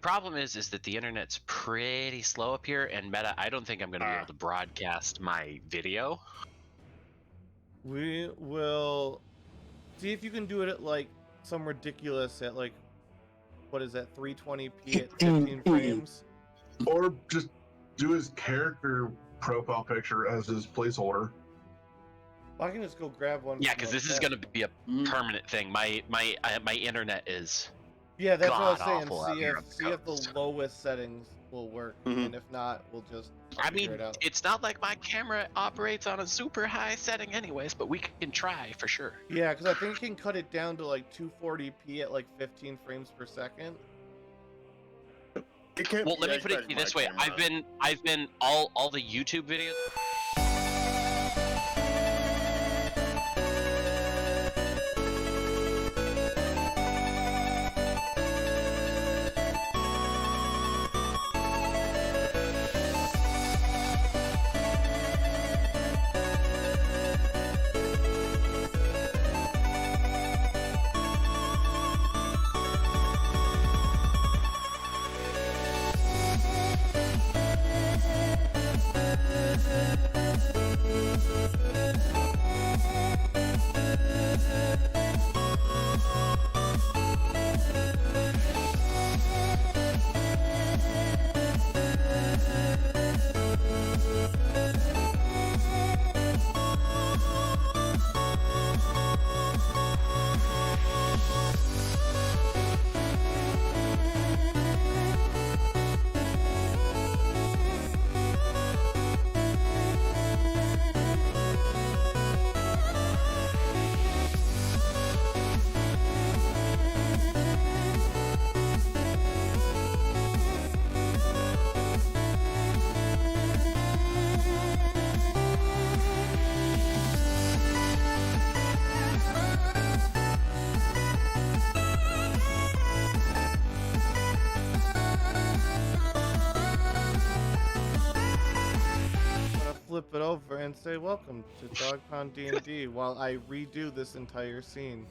problem is that the internet's pretty slow up here, and Meta, I don't think I'm going to be able to broadcast my video. We will see if you can do it at like some ridiculous at like, what is that, 320p at 15 frames? Or just do his character profile picture as his placeholder. Well, I can just go grab one. Yeah, from because the this is chat. going to be a permanent thing. My internet is Yeah, that's what I was god saying. awful out See here if on the see if the coast. lowest settings will work, and if not, we'll just I figure mean, it out. it's not like my camera operates on a super high setting anyways, but we can try for sure. Yeah, because I think you can cut it down to like 240p at like 15 frames per second. It can't Well, be let me as put bad it as this my way. camera. I've been all the YouTube videos. Flip it over and say welcome to Dog Pound D&D while I redo this entire scene.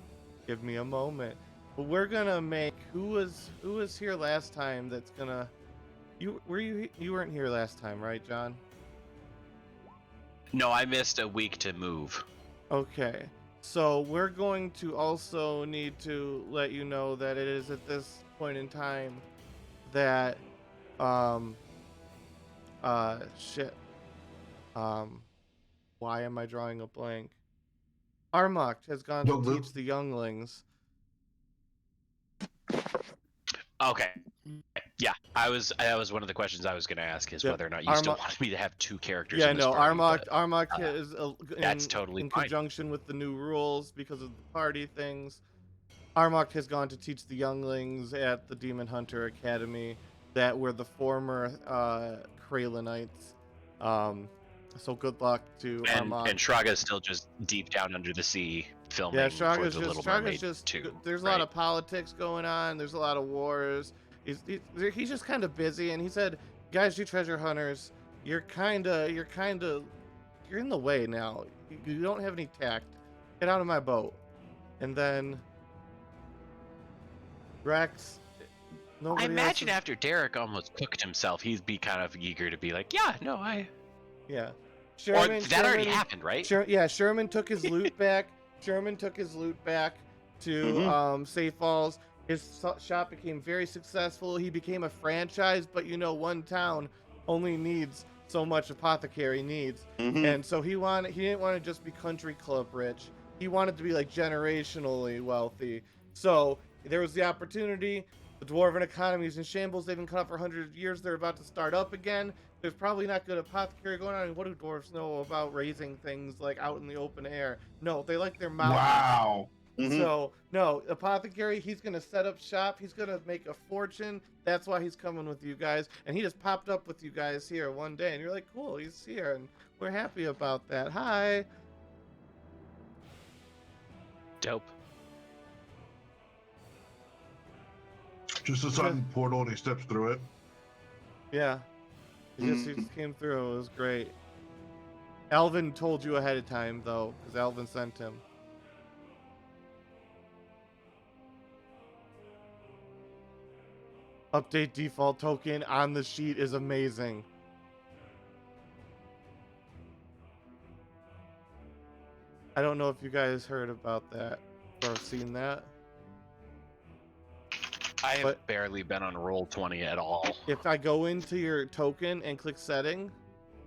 Give me a moment. But we're gonna make who was here last time. That's gonna you weren't here last time, right, John? No, I missed a week to move. Okay. So we're going to also need to let you know that it is at this point in time that shit. Why am I drawing a blank? Armok has gone to teach the younglings. Okay. Yeah, that was one of the questions I was going to ask is whether or not you still wanted me to have two characters in this party. Armok is that's totally in fine. conjunction with the new rules because of the party things. Armok has gone to teach the younglings at the Demon Hunter Academy that were the former Kralenites. So good luck to Armok. And Shraga is still just deep down under the sea filming for the Little Mermaid 2. There's a lot of politics going on. There's a lot of wars. He's just kind of busy, and he said, "Guys, you treasure hunters, you're in the way now. You don't have any tact. Get out of my boat." And then Rex. I imagine after Derek almost cooked himself, he'd be kind of eager to be like, "Yeah, no, I." Yeah. Sherman already happened, right? Sherman took his loot back. Sherman took his loot back to Safe Falls. His shop became very successful. He became a franchise, but one town only needs so much apothecary needs. And so he didn't want to just be country club rich. He wanted to be like generationally wealthy. So there was the opportunity. The dwarven economy is in shambles. They've been cut off for 100 years. They're about to start up again. There's probably not good apothecary going on. And what do dwarves know about raising things like out in the open air? No, they like their mountains. Wow. So, no, apothecary, he's going to set up shop. He's going to make a fortune. That's why he's coming with you guys. And he just popped up with you guys here one day. And you're like, cool, he's here. And we're happy about that. Hi. Dope. Just a sudden portal and he steps through it. Yeah. He just came through. It was great. Alvin told you ahead of time, though, because Alvin sent him. Update default token on the sheet is amazing. I don't know if you guys heard about that or seen that. I have barely been on Roll20 at all. If I go into your token and click setting,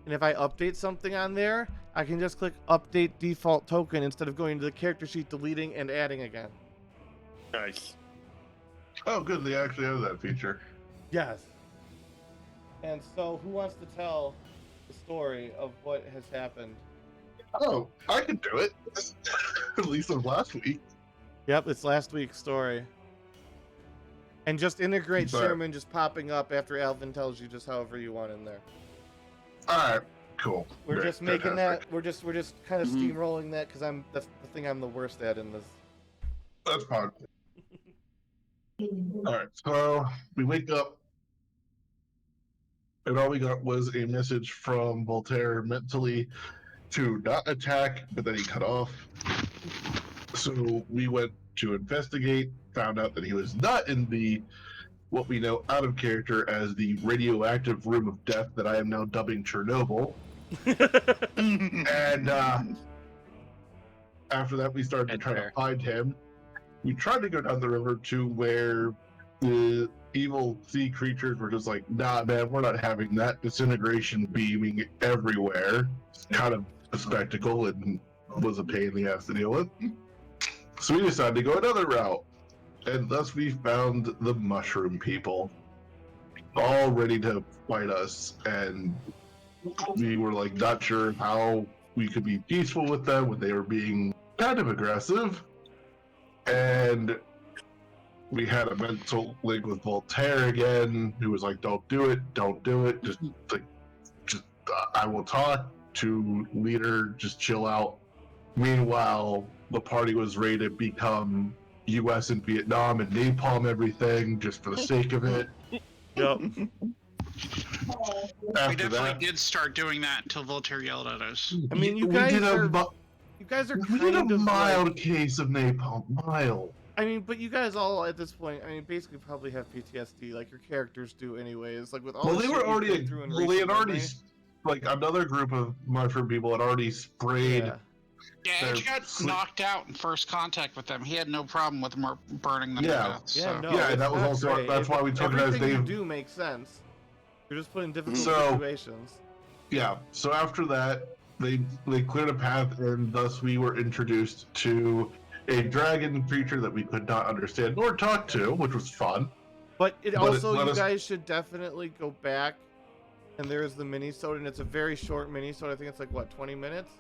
and if I update something on there, I can just click update default token instead of going to the character sheet, deleting and adding again. Nice. Oh, good. They actually have that feature. Yes. And so, who wants to tell the story of what has happened? Oh, I can do it. At least of last week. Yep, it's last week's story. And just integrate Sherman just popping up after Alvin tells you just however you want in there. All right, cool. We're just making that. We're just kind of steamrolling that because that's the thing I'm the worst at in this. That's fine. All right, so we wake up, and all we got was a message from Voltaire mentally to not attack, but then he cut off. So we went to investigate, found out that he was not in the what we know out of character as the radioactive room of death that I am now dubbing Chernobyl. And after that, we started to try to find him. We tried to go down the river to where the evil sea creatures were just like, nah, man, we're not having that disintegration beaming everywhere. It's kind of a spectacle and was a pain in the ass to deal with. So we decided to go another route. And thus we found the mushroom people, all ready to fight us. And we were like not sure how we could be peaceful with them when they were being kind of aggressive. And we had a mental link with Voltaire again, who was like, don't do it, just I will talk to leader, just chill out. Meanwhile, the party was ready to become US and Vietnam and napalm everything just for the sake of it. Yep. We definitely did start doing that until Voltaire yelled at us. I mean, you guys are we did a mild like, case of napalm, mild. I mean, but you guys all at this point, I mean, basically probably have PTSD, like your characters do, anyways. Like with all. Well, they were already. Well, they had already, like another group of mushroom people had already sprayed. Yeah, Edge got knocked out in first contact with them. He had no problem with burning them to death. Yeah, no, yeah, and that was also great. That's why we took it as they do make sense. You're just put in difficult situations. Yeah. So after that, they cleared a path, and thus we were introduced to a dragon creature that we could not understand nor talk to, which was fun. But you guys should definitely go back, and there's the mini-sode, and it's a very short mini-sode. I think it's like, what, 20 minutes?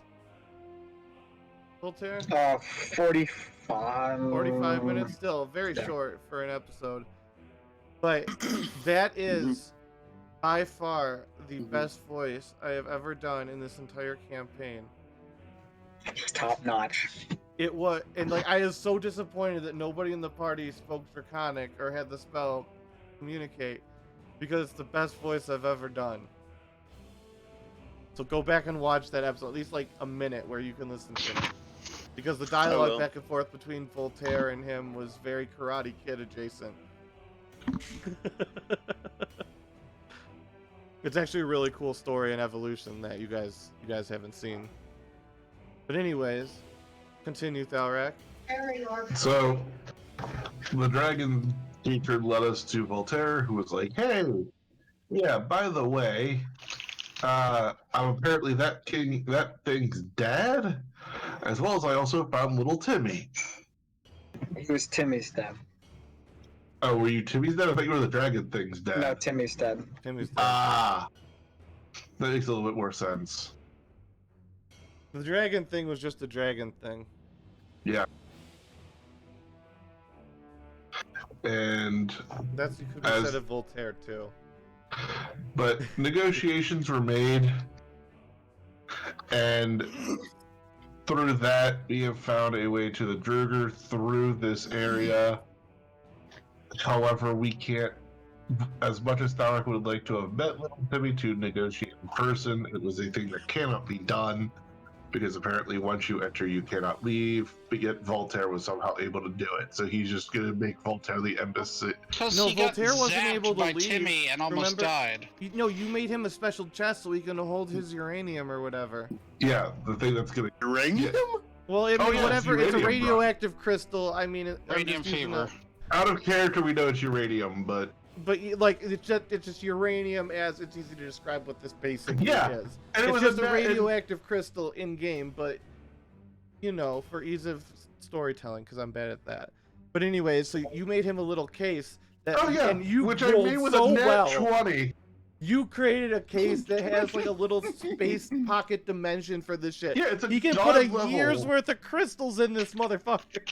Voltaire? 45. 45 minutes still. Very short for an episode. But that is by far the best voice I have ever done in this entire campaign. Top notch. It was, and like I was so disappointed that nobody in the party spoke Draconic or had the spell communicate, because it's the best voice I've ever done. So go back and watch that episode, at least like a minute where you can listen to it. Because the dialogue back and forth between Voltaire and him was very Karate Kid adjacent. It's actually a really cool story and evolution that you guys haven't seen. But anyways, continue, Thalrak. So the dragon teacher led us to Voltaire, who was like, "Hey, yeah, by the way, I'm apparently that thing's dad, as well as I also found little Timmy." He was Timmy's dad. Oh, were you Timmy's dad? I thought you were the dragon thing's dad. No, Timmy's dad. Timmy's dad. Ah, that makes a little bit more sense. The dragon thing was just a dragon thing. Yeah. And that's, you could have said of Voltaire too. But negotiations were made, and through that we have found a way to the Druger through this area. However, we can't, as much as Thalrak would like to have met little Timmy to negotiate in person, it was a thing that cannot be done. because apparently once you enter, you cannot leave. But yet Voltaire was somehow able to do it, so he's just gonna make Voltaire the embassy. Because No, he Voltaire got wasn't zapped able to by leave. Timmy and almost Remember? died. No, you made him a special chest so he can hold his uranium or whatever. Yeah, the thing that's gonna Uranium? Well, I mean, Oh, yeah, it's whatever. It's a uranium, bro. radioactive crystal. I mean, Radium fever. out of character. We know it's uranium, but like it's just uranium, as it's easy to describe what this basically Yeah, is. and it It's was just a a ma- radioactive crystal in game, but you know, for ease of storytelling, because I'm bad at that. But anyways, so you made him a little case that, oh yeah, and you which I rolled made with so a nat well. 20. You created a case that has like a little space pocket dimension for this shit. Yeah, it's a He can god put a level. year's worth of crystals in this motherfucker.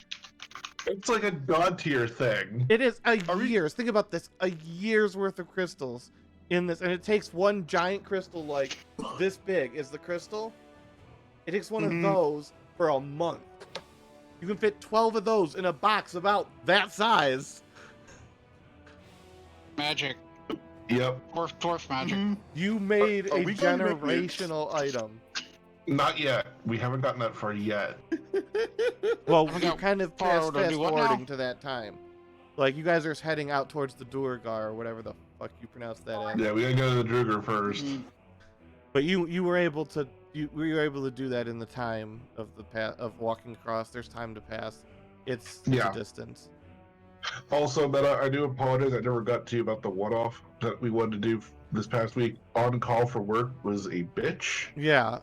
It's like a god tier thing. It is a Are we- year's. Think about this: a year's worth of crystals in this, and it takes one giant crystal like this big is the crystal. It takes one Mhm. of those for a month. You can fit 12 of those in a box about that size. Magic. Yep. Dwarf magic. Mhm. You made Are a we going to make generational item. Not yet. We haven't gotten that far yet. Well, We we're got kind of far fast to do what now? forwarding to that time. Like, you guys are heading out towards the Duergar, or whatever the fuck you pronounce that as. Yeah, we gotta go to the Druger first. Mhm. But you were able to we were able to do that in the time of the of walking across. There's time to pass. It's Yeah. a distance. Also, Meta, I do apologize. I never got to you about the one-off that we wanted to do this past week. On call for work was a bitch. Yeah.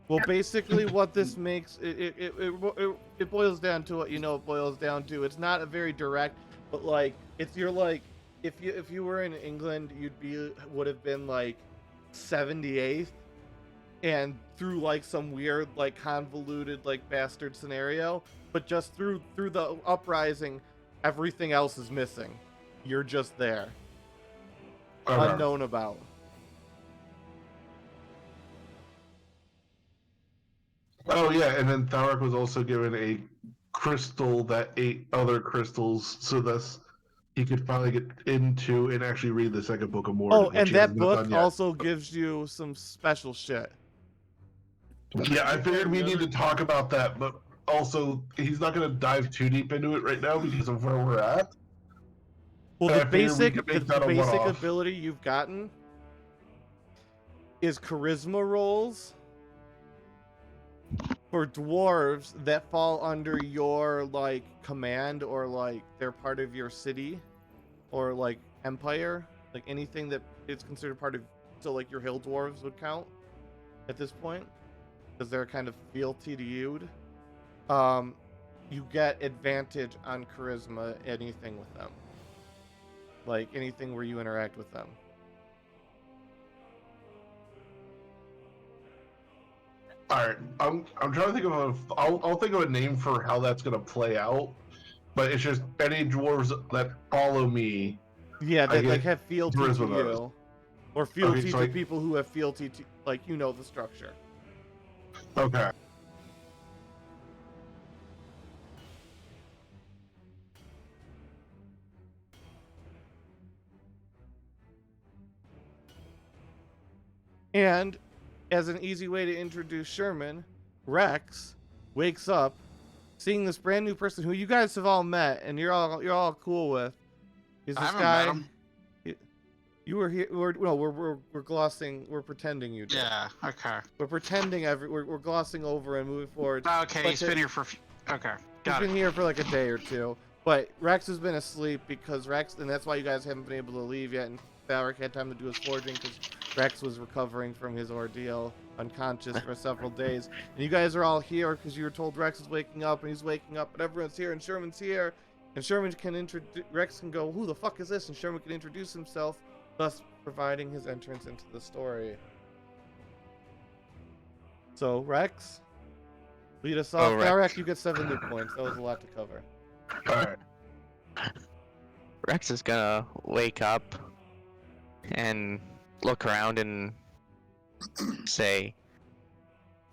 Well, basically, what this makes it boils down to what you know it boils down to. It's not a very direct, but like you're like if you were in England, would have been like 78th, and through like some weird like convoluted like bastard scenario, but just through the uprising, everything else is missing. You're just there, Okay. unknown about. Oh yeah, and then Thorek was also given a crystal that ate other crystals, so thus he could finally get into and actually read the second book of Morton. Oh, which and he that has not book done yet. also gives you some special shit. Yeah, I figured we need to talk about that, but also he's not going to dive too deep into it right now because of where we're at. Well, And the I figured we basic could the make that a basic one-off. ability you've gotten is charisma rolls for dwarves that fall under your like command, or like they're part of your city or like empire, like anything that is considered part of, so like your hill dwarves would count at this point because they're kind of fealty to you. You get advantage on charisma anything with them, like anything where you interact with them. All right, I'm trying to think of I'll think of a name for how that's going to play out, but it's just any dwarves that follow me. Yeah, I that like get have fealty to charisma bonus. you, or fealty so to I- people who have fealty to, like, you know, the structure. Okay. And as an easy way to introduce Sherman, Rex wakes up seeing this brand new person who you guys have all met and you're all cool with. Is I this haven't guy? met him. You were here. We're glossing. We're pretending you did. Yeah. Okay. We're pretending we're glossing over and moving forward. Okay. But He's been here for. Okay. He's Got been it. here for like a day or two. But Rex has been asleep because and that's why you guys haven't been able to leave yet. And Valric had time to do his forging because Rex was recovering from his ordeal, unconscious for several days. And you guys are all here because you were told Rex is waking up, and he's waking up, but everyone's here, and Sherman's here. And Sherman can introduce. Rex can go, "Who the fuck is this?" And Sherman can introduce himself, thus providing his entrance into the story. So Rex, lead us off. Oh, Rex. Valric, you get 7 new points. That was a lot to cover. All right. Rex is gonna wake up and look around and say,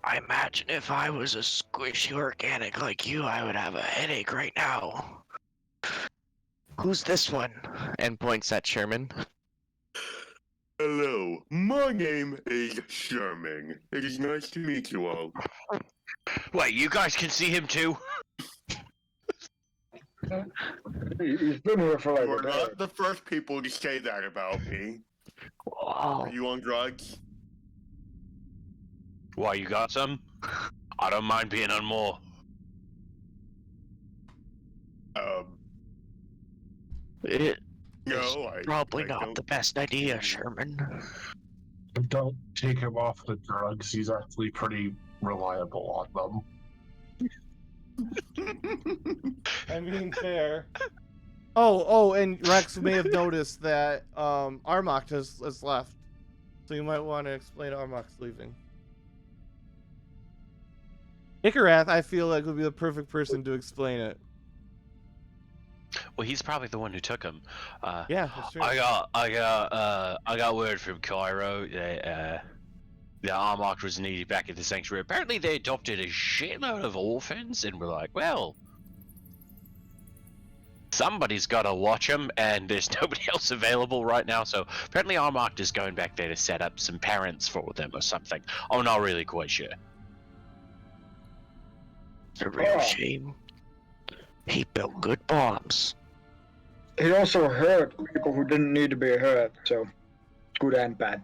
I imagine if I was a squishy organic like you, I would have a headache right now. Who's this one? And points at Sherman. Hello, Hello, my name is Sherman. It is nice to meet you all. Wait, you guys can see him too? He's been here for like You're a day. not the first people to say that about me. Are you on drugs? Why, you got some? I don't mind being on more. It No, probably I not don't. the best idea, Sherman. Don't take him off the drugs. He's actually pretty reliable on them. I mean, fair. Oh, and Rex may have noticed that Armok has left. So you might want to explain Armok's leaving. Ikarath, I feel like, would be the perfect person to explain it. Well, he's probably the one who took him. Yeah, that's true. I got word from Cairo that the Armok was needed back at the sanctuary. Apparently, they adopted a shitload of orphans, and we're like, well, somebody's got to watch them, and there's nobody else available right now. So apparently, Armok is going back there to set up some parents for them or something. I'm not really quite sure. A real shame. He built good bombs. He also hurt people who didn't need to be hurt, so good and bad.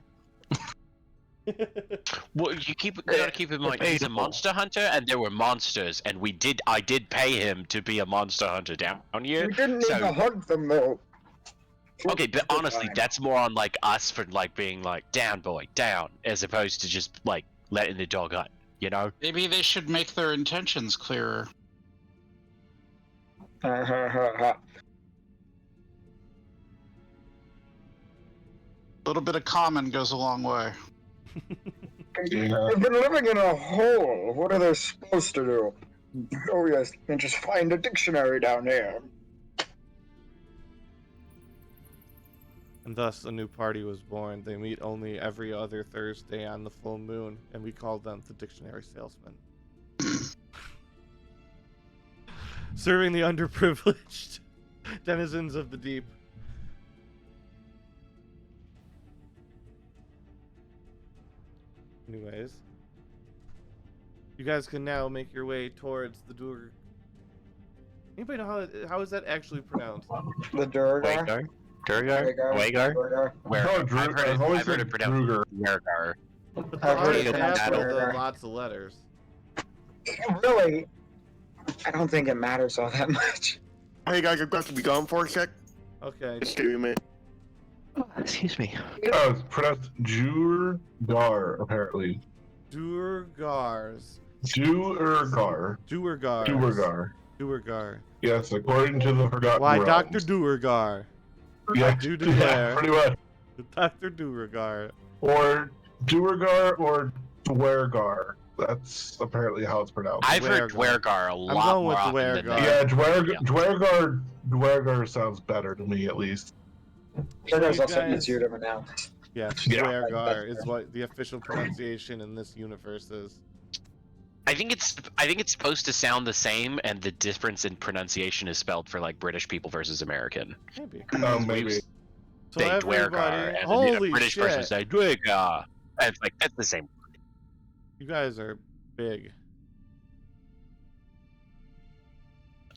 Well, you gotta keep in mind he's a monster hunter, and there were monsters, and I did pay him to be a monster hunter down here. We didn't need to hunt them though. Okay, but honestly, that's more on like us for like being like down, boy, down, as opposed to just like letting the dog hunt. You know? Maybe they should make their intentions clearer. Ha. A little bit of common goes a long way. Yeah. They've been living in a hole. What are they supposed to do? Oh yes, and just find a dictionary down here. And thus, a new party was born. They meet only every other Thursday on the full moon, and we called them the Dictionary Salesmen. Serving the underprivileged denizens of the deep. Anyways, you guys can now make your way towards the Dur. Anybody know how is that actually pronounced? The Durgar? Wagar? Where No, I've heard it pronounced Wergar. But the I've R heard is it pronounced after the Durgar. lots of letters. Really? I don't think it matters all that much. Hey guys, I've got to be gone for a sec. Okay. Excuse me. Oh, excuse me. Oh, it's pronounced Jurgar, apparently. Durgars. Duergar. Duergars. Duergar. Duergar. Yes, according to the Forgotten Why, Realms. Dr. Duergar. Yeah, I do declare. yeah, pretty much. Dr. Duergar. Or Duergar or Dwergar. That's apparently how it's pronounced. I've heard Dwergar a lot going more with often than Dwergar. that. Yeah, Dwergar sounds better to me, at least. Durgar's You also guys- easier to now. Yeah, Yeah. Duergar is what the official pronunciation in this universe is. I think it's supposed to sound the same, and the difference in pronunciation is spelled for like British people versus American. Maybe. Maybe. So Say everybody, Dwergar, and then holy a British shit. person say Dwergar. And it's like that's the same. You guys are big.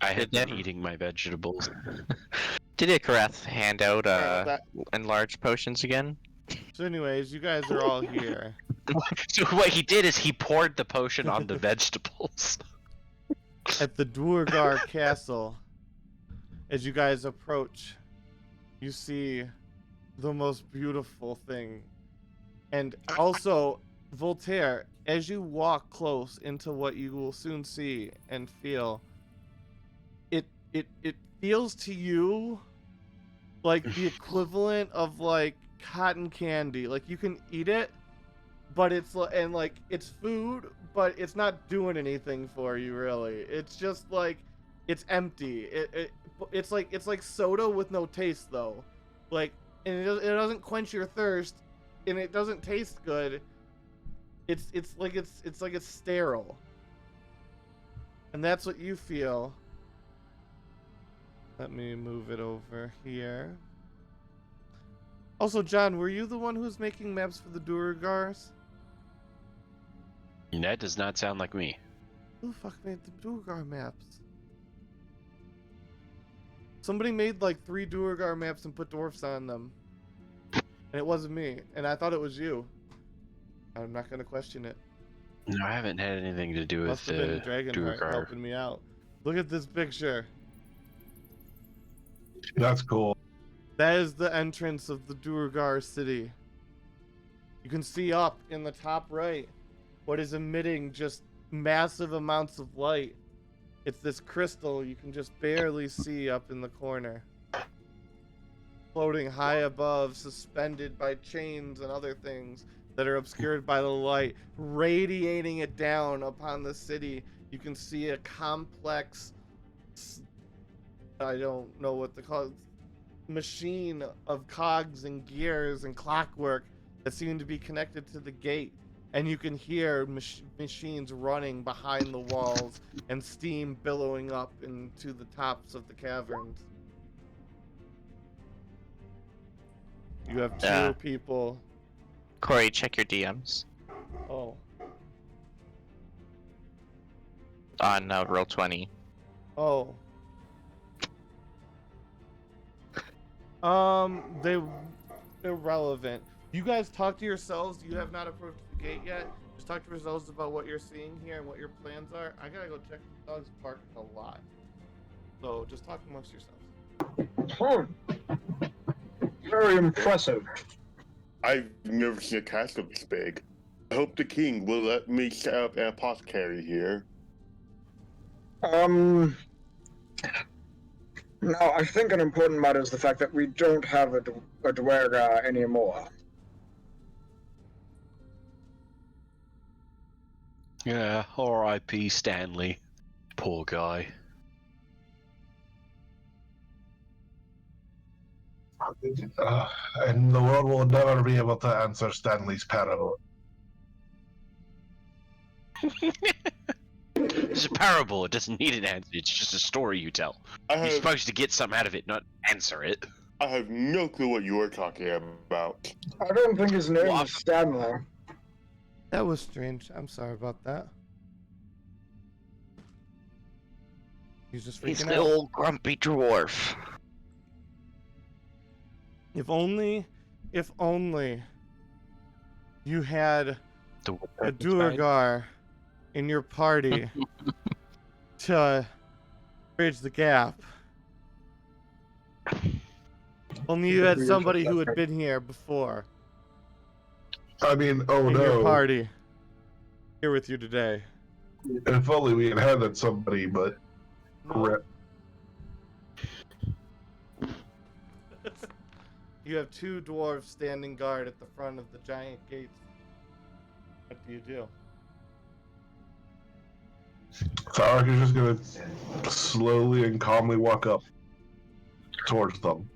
I had Did been that- eating my vegetables. Did Ikarath hand out enlarged potions again? So anyways, you guys are all here. So what he did is he poured the potion on the vegetables. At the Duergar Castle. As you guys approach, you see the most beautiful thing. And also, Voltaire, as you walk close into what you will soon see and feel, it feels to you like the equivalent of like cotton candy. Like you can eat it, but it's it's food, but it's not doing anything for you really. It's just like it's empty. It's like soda with no taste though. Like, and it doesn't quench your thirst, and it doesn't taste good. It's like it's sterile. And that's what you feel. Let me move it over here. Also, John, were you the one who was making maps for the Durgars? That does not sound like me. Who the fuck made the Durgar maps? Somebody made like 3 Durgar maps and put dwarfs on them. And it wasn't me. And I thought it was you. I'm not gonna question it. No, I haven't had anything to do with Must have been Dragonheart Durgar. helping me out. Look at this picture. That's cool. That is the entrance of the Durgar city. You can see up in the top right what is emitting just massive amounts of light. It's this crystal you can just barely see up in the corner. Floating high above, suspended by chains and other things that are obscured by the light, radiating it down upon the city. You can see a complex, I don't know what to call it, machine of cogs and gears and clockwork that seem to be connected to the gate. And you can hear machines running behind the walls and steam billowing up into the tops of the caverns. You have 2 people. Corey, check your DMs Oh. on Roll20. Oh. They're irrelevant. You guys talk to yourselves. You have not approached the gate yet. Just talk to yourselves about what you're seeing here and what your plans are. I gotta go check the dogs parking a lot. So just talk amongst yourselves. Oh, very impressive. I've never seen a castle this big. I hope the king will let me set up an apothecary here. Now, I think an important matter is the fact that we don't have a Dwerga anymore. Yeah, R.I.P. Stanley. Poor guy. And the world will never be able to answer Stanley's parable. It's a parable. It doesn't need an answer. It's just a story you tell. You're supposed to get something out of it, not answer it. I have no clue what you are talking about. I don't think his name is Stanley. That was strange. I'm sorry about that. He's just freaking He's out. the old grumpy dwarf. If only you had a Duergar in your party to bridge the gap. Only you had somebody who had been here before I mean, oh in no. your party here with you today. If only we had had that somebody, but rip. You have 2 dwarves standing guard at the front of the giant gates. What do you do? Thark is just gonna slowly and calmly walk up towards them.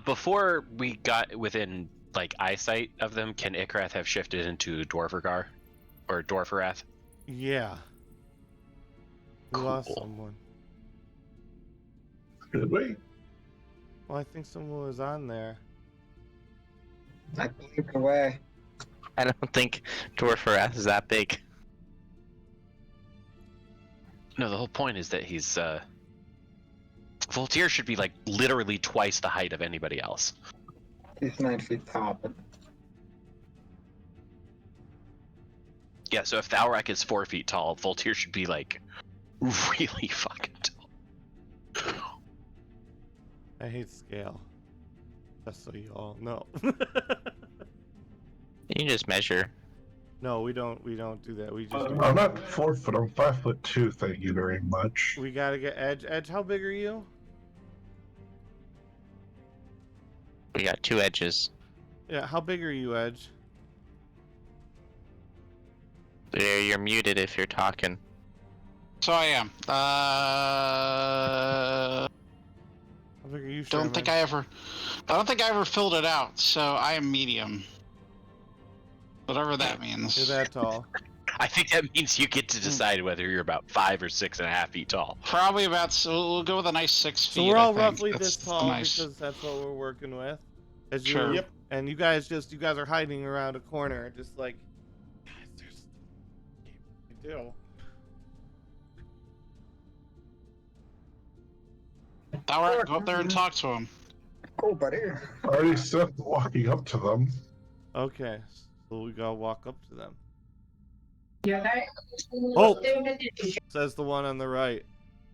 Before we got within like eyesight of them, can Ikrath have shifted into Dwarfergar or Dwarferath? Yeah. We Cool. lost someone. Did we? Well, I think someone was on there. I blinked away. I don't think Dwarferath is that big. No, the whole point is that he's Voltaire should be like literally twice the height of anybody else. He's 9 feet tall. But Yeah, so if Thalrak is 4 feet tall, Voltaire should be like really fucking tall. I hate scale. Just so you all know. You can just measure. No, we don't do that. We just I'm not 4 foot, I'm 5'2", thank you very much. we gotta get Edge. Edge, how big are you? We got 2 edges. Yeah, how big are you, Edge? You're muted if you're talking. So I am. How big are you, Sherman? I don't think I ever filled it out. So I am medium. Whatever that means. You're that tall. I think that means you get to decide whether you're about 5 or 6.5 feet tall. Probably about. So we'll go with a nice 6 feet. So we're all I think. roughly That's this tall nice. because that's what we're working with. As Sure. you're- Yep. And you guys are hiding around a corner, just like, guys, there's what do. Alright, go up there and talk to him. Go, buddy. I already started walking up to them. Okay, so we gotta walk up to them. Oh! Says the one on the right,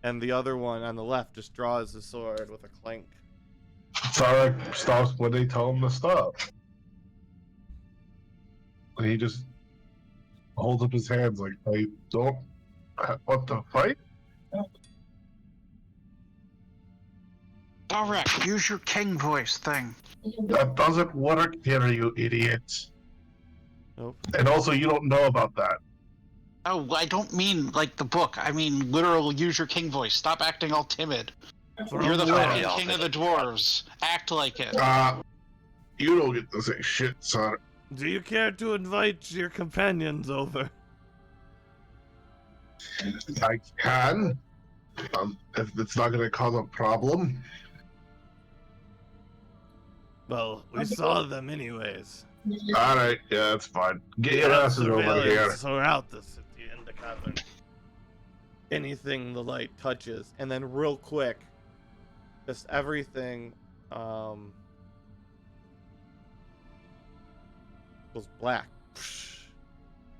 and the other one on the left just draws the sword with a clank. Tarek stops when they tell him to stop. And he just holds up his hands like, I don't want to fight? Alright, use your king voice thing. That doesn't work here, you idiot. Nope. And also, you don't know about that. Oh, I don't mean like the book. I mean literal use your king voice. Stop acting all timid. You're the fucking king of the dwarves. Act like it. You don't get to say shit, son. Do you care to invite your companions over? I can. If it's not going to cause a problem. Well, we saw them anyways. Alright, yeah, that's fine. Get your asses over here. Throughout the city and the cavern. Anything the light touches, and then real quick, just everything goes black.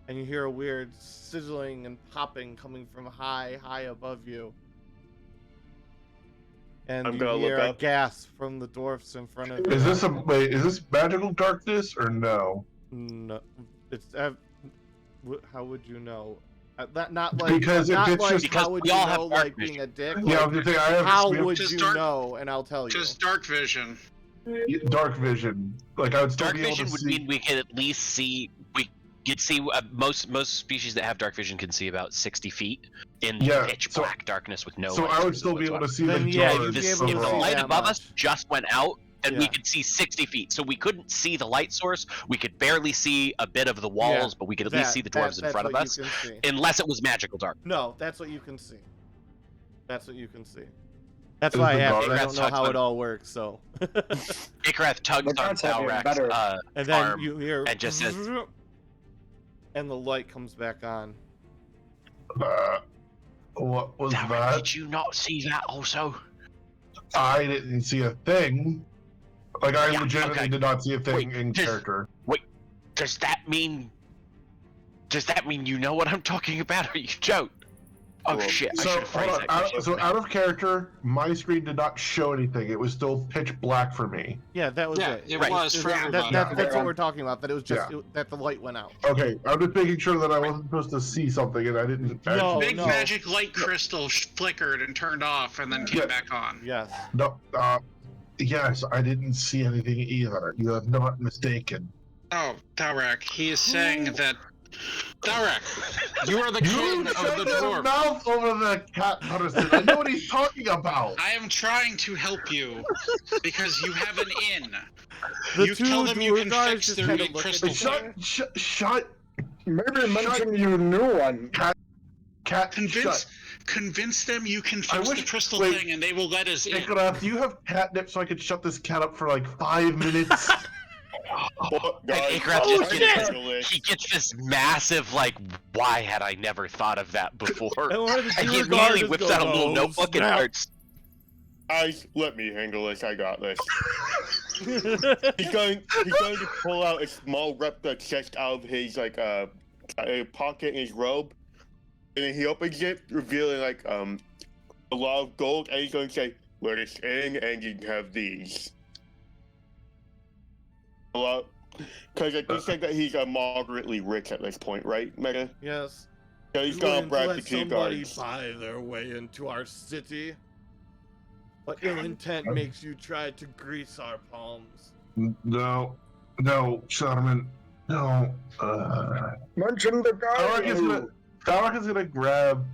And you hear a weird sizzling and popping coming from high above you. And I'm you gonna hear look a up. gasp from the dwarfs in front of you. Is this magical darkness or no? No, it's how would you know? Not like Because if not it's like just- how would we you all have know dark like being vision. a dick. Yeah, Like, I'm just saying, I have how we have would Just you dark- know? And I'll tell you. Just dark vision. dark vision. Like I would still Dark be able vision to would see. mean we could at least see. We could see most species that have dark vision can see about 60 feet in Yeah, pitch so- black darkness with no. So light I would sources still be able to whatsoever. see Then, the yeah, doors you'd be If able to the see overall. light that above much. us just went out, and we Yeah. could see 60 feet. So we couldn't see the light source. We could barely see a bit of the walls, but we could at least see the dwarves in that's front of what us, you can see. unless it was magical dark. No, that's what you can see. That's what you can see. That's Is why I the asked. dark- I don't That's know how how it's it all works. So. Ikrath tugs But on that's having Thalrak's better- And then arm you hear and just says, and the light comes back on. What was "Thalrak, that? did you not see that also?" I didn't see a thing. Like I Yeah, legitimately okay. did not see a thing Wait, in just- character. Does that mean you know what I'm talking about, or you don't? Oh Well, shit! I So should have hold phrased on. that question. So out of character, my screen did not show anything. It was still pitch black for me. Yeah, that was Yeah, it. it Right. was for everybody. That's what we're talking about. That it was just that the light went out. Okay, I'm just making sure that I wasn't supposed to see something and I didn't. No, actually- Big no. magic light crystal flickered and turned off and then came Yeah. back on. Yes. No. Yes, I didn't see anything either. You are not mistaken. Oh, Dalrak, he is saying that. Dalrak, you are the king You of shut the your dwarf. mouth over the cat person. I know what he's talking about. I am trying to help you because you have an in. The You two tell them you can guys fix just their kinda big look at crystal each thing. other. Shut. Maybe mention you knew one. Cat. Convince them you can I fix the wish- crystal wait. thing and they will let us in. Nicholas, do you have catnip so I could shut this cat up for like 5 minutes? Well, And guys, Ikrath Oh, just shit! gets handle it. he gets this massive like, why had I never thought of that before? And one of the And he two immediately guards whips go, out a little "Oh, notebook and snap." starts. Guys, let me handle this. I got this. He's going to pull out a small replica chest out of his a pocket in his robe, and then he opens it, revealing a lot of gold, and he's going to say, "Let us in, and you can have these." A lot, because he said that he's moderately rich at this point, right, Meta? Yes. So he's You gonna wouldn't brag let the two somebody guards. buy their way into our city. What ill intent makes you try to grease our palms? No, Sherman, no. Mention the guy. Dalek is gonna grab,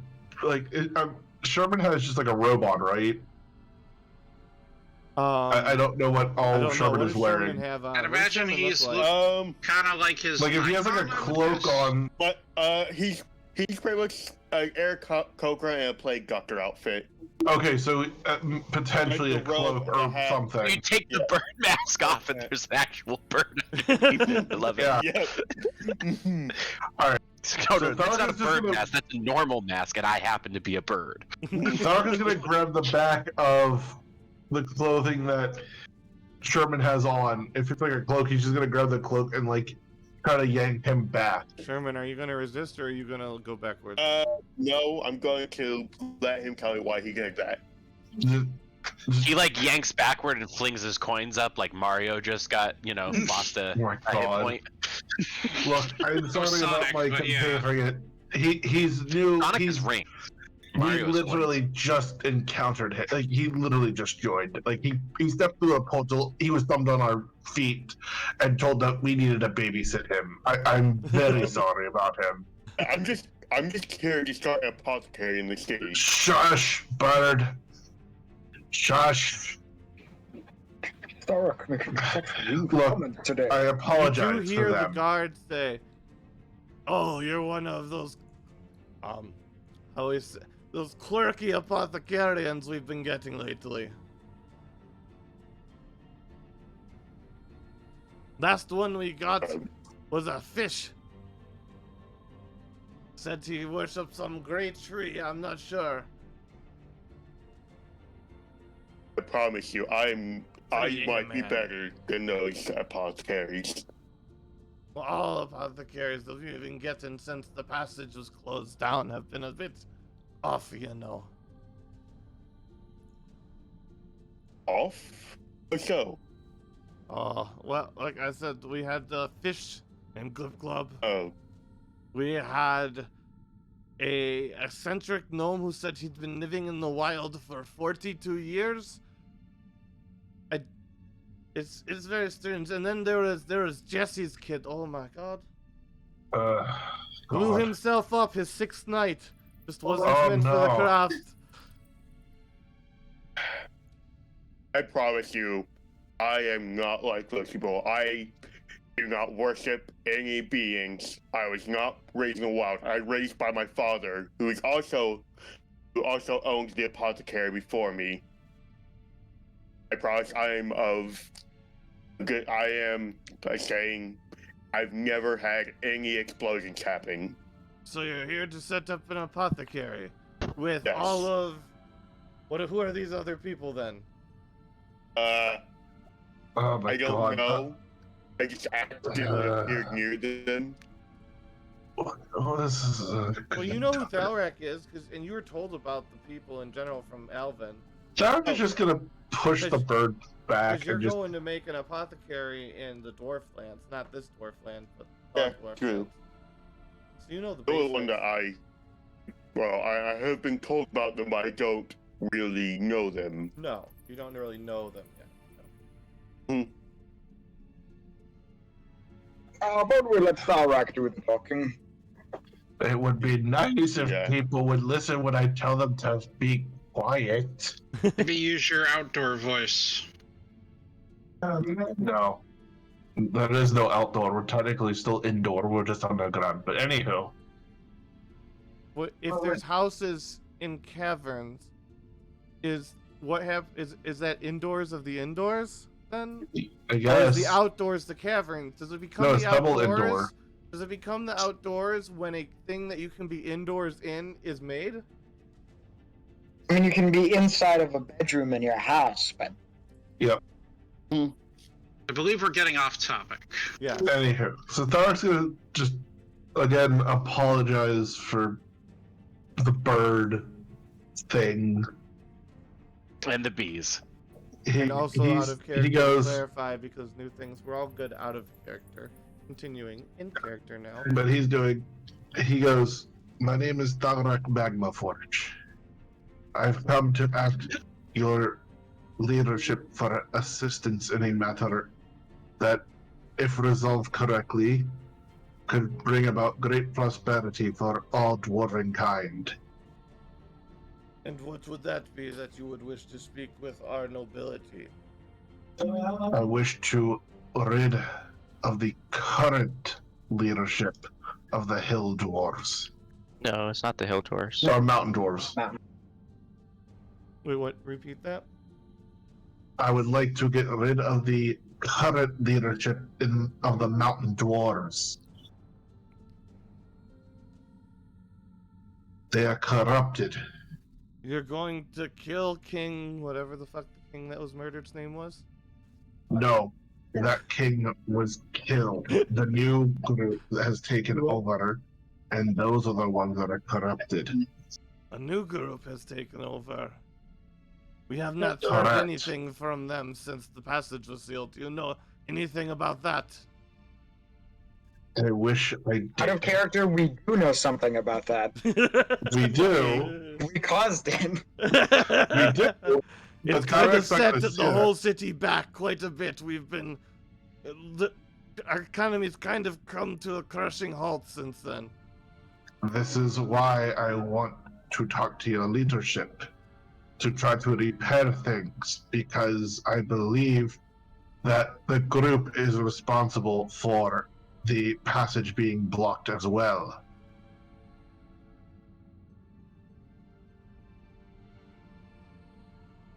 Sherman has just like a robot, right? I don't know what I all don't know. Sherman What is does Sherman wearing. have on? I'd What does imagine Sherman he's look like? kind of like his. Like if he has like a icon, I would cloak guess. on. But he's pretty much an Eric Cochran and a Plague Doctor outfit. Okay, so potentially Like a the robe cloak and the or hat. something. You take the Yeah. bird mask off, and there's an actual bird underneath it. I love it. Yeah. Yep. No, So no, that's Thark not a is just bird gonna- mask. That's a normal mask, and I happen to be a bird. Thark is gonna grab the back of the clothing that Sherman has on. If it's like a cloak, he's just gonna grab the cloak and like try to yank him back. Sherman, are you gonna resist or are you gonna go backwards? No, I'm going to let him tell me why he did that. He like yanks backward and flings his coins up like Mario just got, lost a, Oh my a hit God. point. Look, I'm sorry Sonic, about my but yeah. comparing it. He's new. Sonic he's is ranked. he Mario's literally just encountered him. Like he literally just joined. Like he stepped through a portal. He was thumbed on our feet and told that we needed to babysit him. I'm very sorry about him. I'm just here to start an apothecary in the city. Shush, bird. Shush. Stark making such rude Look, comments today. I You apologize do hear for the them. guards say, "Oh, you're one of those, those quirky apothecarians we've been getting lately." Last one we got was a fish. Said he worshipped some great tree. I'm not sure. I promise you, I Hey, might be man. better than those apothecaries. Well, all apothecaries that we've been getting since the passage was closed down have been a bit off, you know. Off? So, Oh, well, like I said, we had the fish named Glib Glub. oh, We had a eccentric gnome who said he'd been living in the wild for 42 years. It's very strange. And then there was Jesse's kid. Oh my God. Blew God. himself up his 6th night. Just wasn't Oh, meant for the no. craft. I promise you, I am not like those people. I do not worship any beings. I was not raised in the wild. I was raised by my father, who also owns the apothecary before me. I promise I am of good. I am saying I've never had any explosions happen. So you're here to set up an apothecary with Yes. all of who are these other people then? Oh my I don't God. know. I just accidentally appeared near them. Oh, this is. Well, you know who Thalrak is, and you were told about the people in general from Alvin. Thark is just gonna push the bird back Because you're and just. going to make an apothecary in the dwarf lands, not this dwarf land, but Yeah, dwarf true. lands. So you know the The only one basics. that I have been told about them, but I don't really know them. No, you don't really know them yet. How about we let Thalrak do the talking? It would be nice if Yeah. people would listen when I tell them to be quiet. Maybe use your outdoor voice. No. There is no outdoor. We're technically still indoor. We're just underground. But anywho. What if there's houses in caverns? Is that indoors of the indoors then? I Or guess. is the outdoors the caverns? Does it become No, the it's double outdoors? indoor. Does it become the outdoors when a thing that you can be indoors in is made? I mean, you can be inside of a bedroom in your house, but I believe we're getting off topic. Yeah. Anywho. So Thark's gonna just, again, apologize for the bird thing. And the bees. And also out of character He to goes, clarify because new things we're all good out of character. Continuing in character now. but he goes, my name is Thalrak Magmaforge. I've come to ask your leadership for assistance in a matter that, if resolved correctly, could bring about great prosperity for all dwarven kind. And what would that be that you would wish to speak with our nobility? I wish to rid of the current leadership of the Hill Dwarves. No, it's not the Hill Dwarves. Or Mountain Dwarves. Wait, what? Repeat that? I would like to get rid of the current leadership of the Mountain Dwarves. They are corrupted. You're going to kill King, whatever the fuck the king that was murdered's name was? No, that king was killed. The new group has taken over, and those are the ones that are corrupted. A new group has taken over. We have not Correct. heard anything from them since the passage was sealed. Do you know anything about that? I wish I did. Out of character, we do know something about that. We do. We caused it. We do. It's But kind of correct's not set gonna the see whole it. city back quite a bit. We've been... Our economy's kind of come to a crushing halt since then. This is why I want to talk to your leadership, to try to repair things, because I believe that the group is responsible for the passage being blocked as well.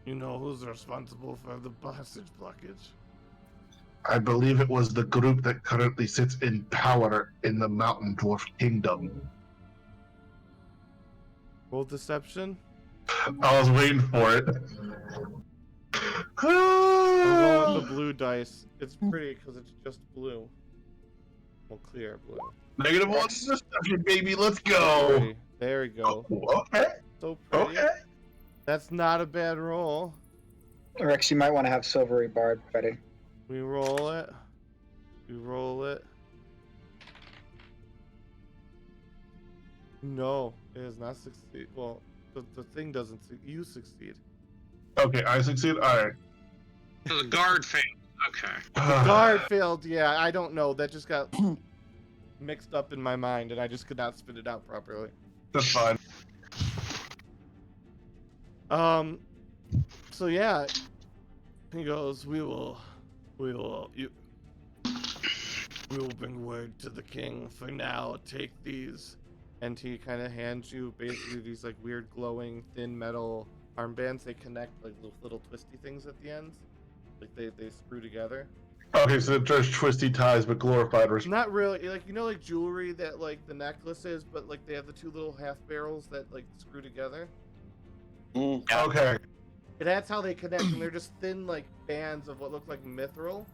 You know who's responsible for the passage blockage? I believe it was the group that currently sits in power in the Mountain Dwarf Kingdom. Roll deception? I was waiting for it. I'm going with the blue dice. It's pretty because it's just blue. Well, clear blue. -1 deception, baby. Let's go. Pretty. There we go. Okay. So pretty. Okay. That's not a bad roll. Rex, you might want to have Silvery Bard ready. We roll it. We roll it. No, it has not succeed. Well, the thing doesn't. You succeed. Okay, I succeed. All right. So the guard failed. Okay. Guard failed. Yeah, I don't know. That just got mixed up in my mind, and I just could not spit it out properly. That's fine. So yeah, he goes. We will bring word to the king. For now, take these. And he kind of hands you basically these like weird glowing thin metal armbands. They connect like little twisty things at the ends. Like they screw together. Okay, so there's twisty ties, but glorified. Not really. Like, you know, like jewelry that like the necklace is, but like they have the two little half barrels that like screw together. Okay. And that's how they connect. And they're just thin like bands of what look like mithril,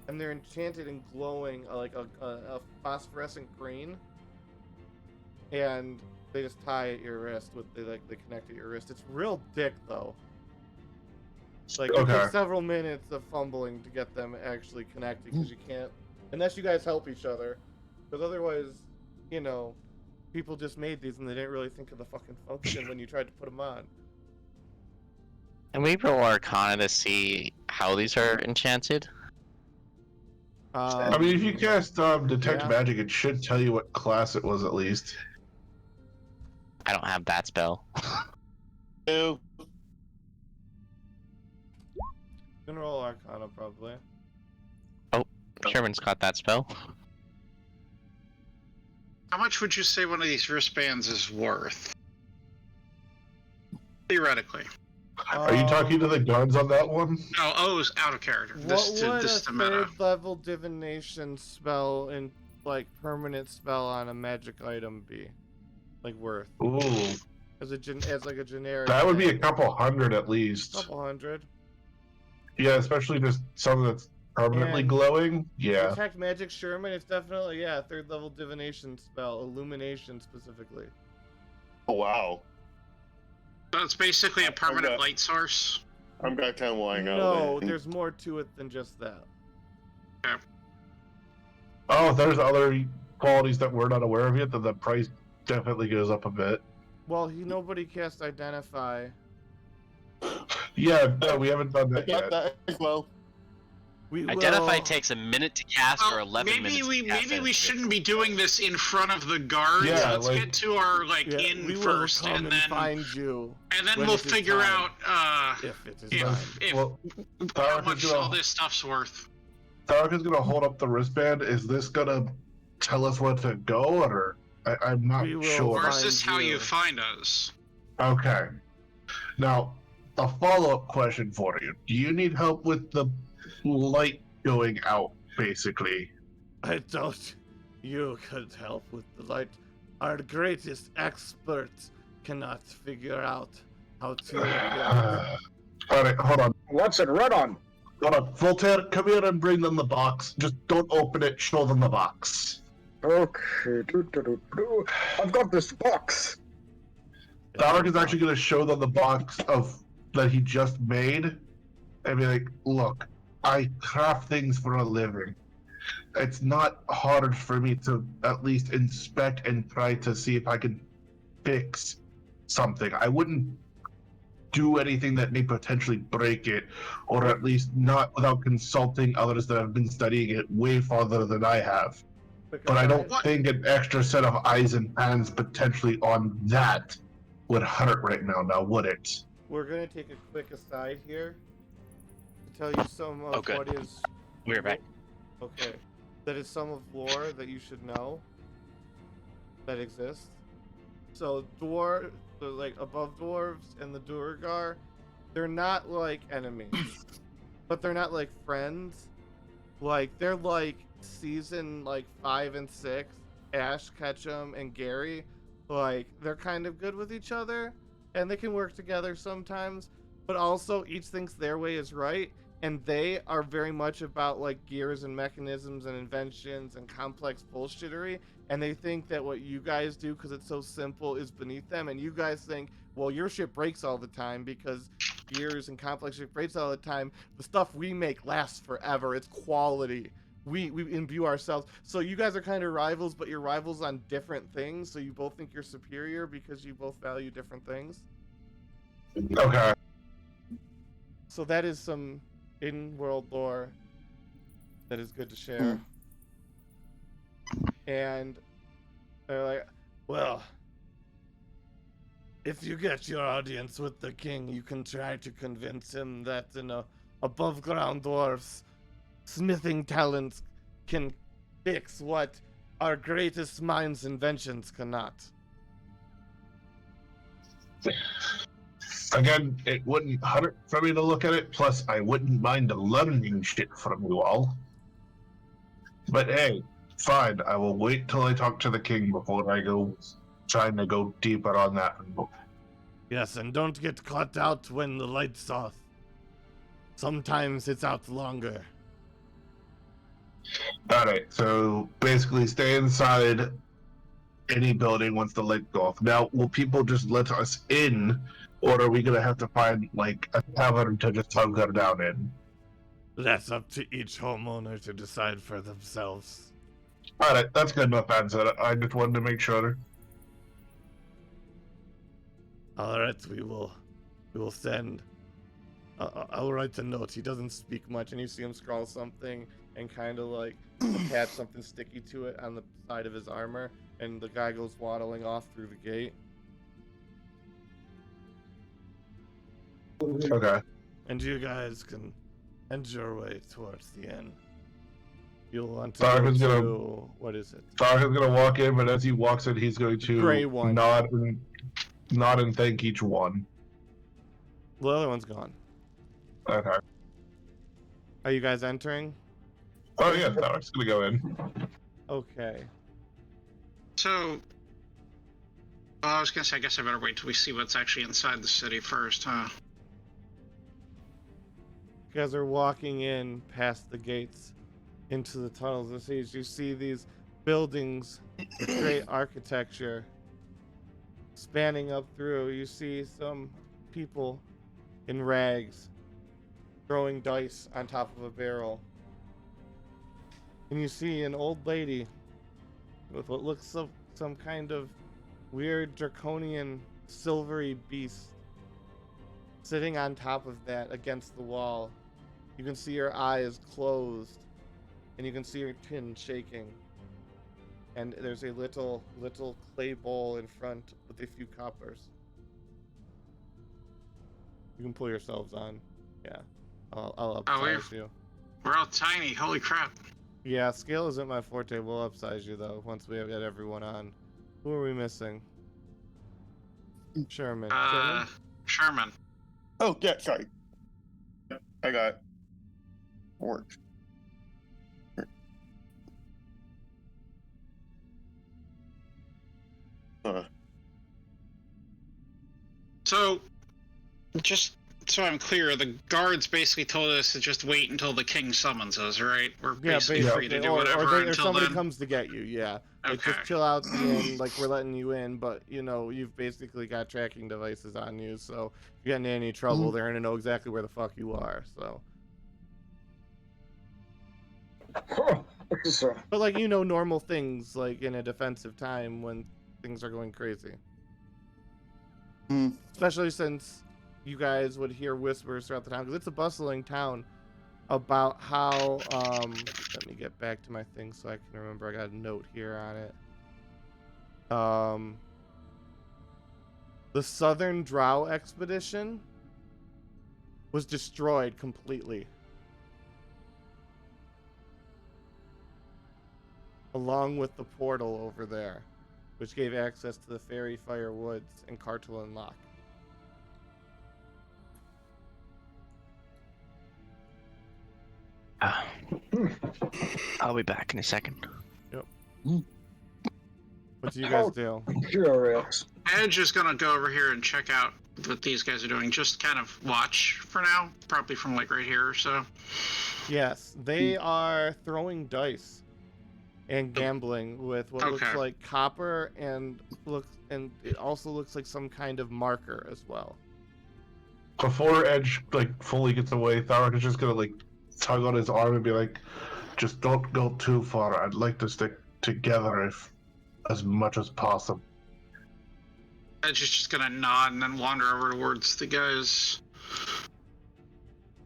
and they're enchanted and glowing like a phosphorescent green. And they just tie at your wrist with they connect at your wrist. It's real dick though. Like it takes several minutes of fumbling to get them actually connected because you can't unless you guys help each other. Because otherwise, you know, people just made these and they didn't really think of the fucking function when you tried to put them on. Can we roll Arcana to see how these are enchanted? I mean, if you cast Detect yeah. Magic, it should tell you what class it was at least. I don't have that spell. Ew. I'm gonna roll Arcana probably. Sherman's got that spell. How much would you say one of these wristbands is worth? Theoretically. Are you talking to the guns on that one? No, O's out of character. This What would is a the meta. third level divination spell and like permanent spell on a magic item be? Like worth? Ooh, As like a generic. that would be a thing. couple hundred at least. Couple hundred. Yeah, especially just something that's permanently And- glowing. Yeah. Detect Magic Sherman, it's definitely, yeah, third level divination spell, illumination specifically. Oh wow. So it's basically a permanent Okay. light source. I'm kind of lying out. No, there's more to it than just that. Oh, if there's other qualities that we're not aware of yet, then the price definitely goes up a bit. Well, nobody cast Identify. Yeah, no, we haven't done I that got yet. that as well. We Identify will... takes a minute to cast or 11 minutes to cast. Maybe we shouldn't be doing this in front of the guards. Yeah, Let's get to our inn we first, will come and then find you. and then when we'll it is figure time. out If it is if time. Well, how Thark is much gonna- all this stuff's worth. Thark is gonna hold up the wristband. Is this gonna tell us where to go, or I'm not We will sure. Or is this find how you you. find us? Okay. Now, a follow-up question for you. Do you need help with the light going out, basically? I doubt you could help with the light. Our greatest experts cannot figure out how to make it out. All right, hold on. What's it run on? Hold on. Voltaire, come here and bring them the box. Just don't open it. Show them the box. Okay. I've got this box. Thark is actually going to show them the box that he just made and be like, look, I craft things for a living. It's not hard for me to at least inspect and try to see if I can fix something. I wouldn't do anything that may potentially break it, or at least not without consulting others that have been studying it way farther than I have. But I don't think an extra set of eyes and hands potentially on that would hurt right now, would it? We're going to take a quick aside here to tell you some of what is... We're back. Okay. That is some of lore that you should know that exists. So like above dwarves and the Duergar, they're not like enemies, but they're not like friends. Like they're like season like 5 and 6, Ash Ketchum and Gary. Like they're kind of good with each other, and they can work together sometimes. But also each thinks their way is right, and they are very much about like gears and mechanisms and inventions and complex bullshittery. And they think that what you guys do, because it's so simple, is beneath them. And you guys think, well, your shit breaks all the time because gears and complex shit breaks all the time. The stuff we make lasts forever. It's quality. We imbue ourselves. So you guys are kind of rivals, but you're rivals on different things. So you both think you're superior because you both value different things. Okay. So that is some in-world lore that is good to share. And they're like, well, if you get your audience with the king, you can try to convince him that above ground dwarfs smithing talents can fix what our greatest minds' inventions cannot. Again, it wouldn't hurt for me to look at it, plus I wouldn't mind learning shit from you all. But hey, fine, I will wait till I talk to the king before I go trying to go deeper on that. Yes, and don't get caught out when the light's off. Sometimes it's out longer. Alright, so basically stay inside any building once the lights go off. Now, will people just let us in, or are we going to have to find, like, a tavern to just hunker down in? That's up to each homeowner to decide for themselves. Alright, that's good enough answer. I just wanted to make sure. Alright, we will send. I'll write a note. He doesn't speak much, and you see him scrawl something and kind of like attach something sticky to it on the side of his armor, and the guy goes waddling off through the gate. Okay. And you guys can end your way towards the end. You'll want to Thark go is to... gonna- What is it? Thark is going to walk in, but as he walks in, he's going to Gray one. nod and thank each one. The other one's gone. Okay. Are you guys entering? Oh yeah, Thark's going to go in. Okay. So, I was gonna say, I guess I better wait till we see what's actually inside the city first, huh? You guys are walking in past the gates into the tunnels of the siege. You see these buildings with great architecture spanning up through. You see some people in rags throwing dice on top of a barrel. And you see an old lady with what looks like some kind of weird draconian silvery beast sitting on top of that against the wall. You can see her eyes closed, and you can see her chin shaking. And there's a little clay bowl in front with a few coppers. You can pull yourselves on. Yeah, I'll upsize you. We're all tiny. Holy crap. Yeah, scale isn't my forte. We'll upsize you though once we have got everyone on. Who are we missing? Sherman. Sherman. Oh, yeah, sorry. I got it. Works. So, just so I'm clear, the guards basically told us to just wait until the king summons us, right? We're basically free to do whatever or until somebody then. comes to get you, yeah. Like, Okay. just chill out the inn, like, we're letting you in, but, you know, you've basically got tracking devices on you, so if you get in any trouble, they're gonna know exactly where the fuck you are, so. But, like, you know, normal things, like, in a defensive time when things are going crazy. Especially since you guys would hear whispers throughout the town, because it's a bustling town, about how, let me get back to my thing so I can remember. I got a note here on it. The Southern Drow expedition was destroyed completely. Along with the portal over there, which gave access to the Fairy Fire Woods and Cartulin Lock. I'll be back in a second. Yep. What do you guys do? Curious. Edge is gonna go over here and check out what these guys are doing. Just kind of watch for now, probably from like right here or so. Yes, they are throwing dice and gambling with what looks like copper and it also looks like some kind of marker as well. Before Edge like fully gets away, Tharok is just gonna like tug on his arm and be like, "Just don't go too far. I'd like to stick together as much as possible." Edge is just gonna nod and then wander over towards the guys.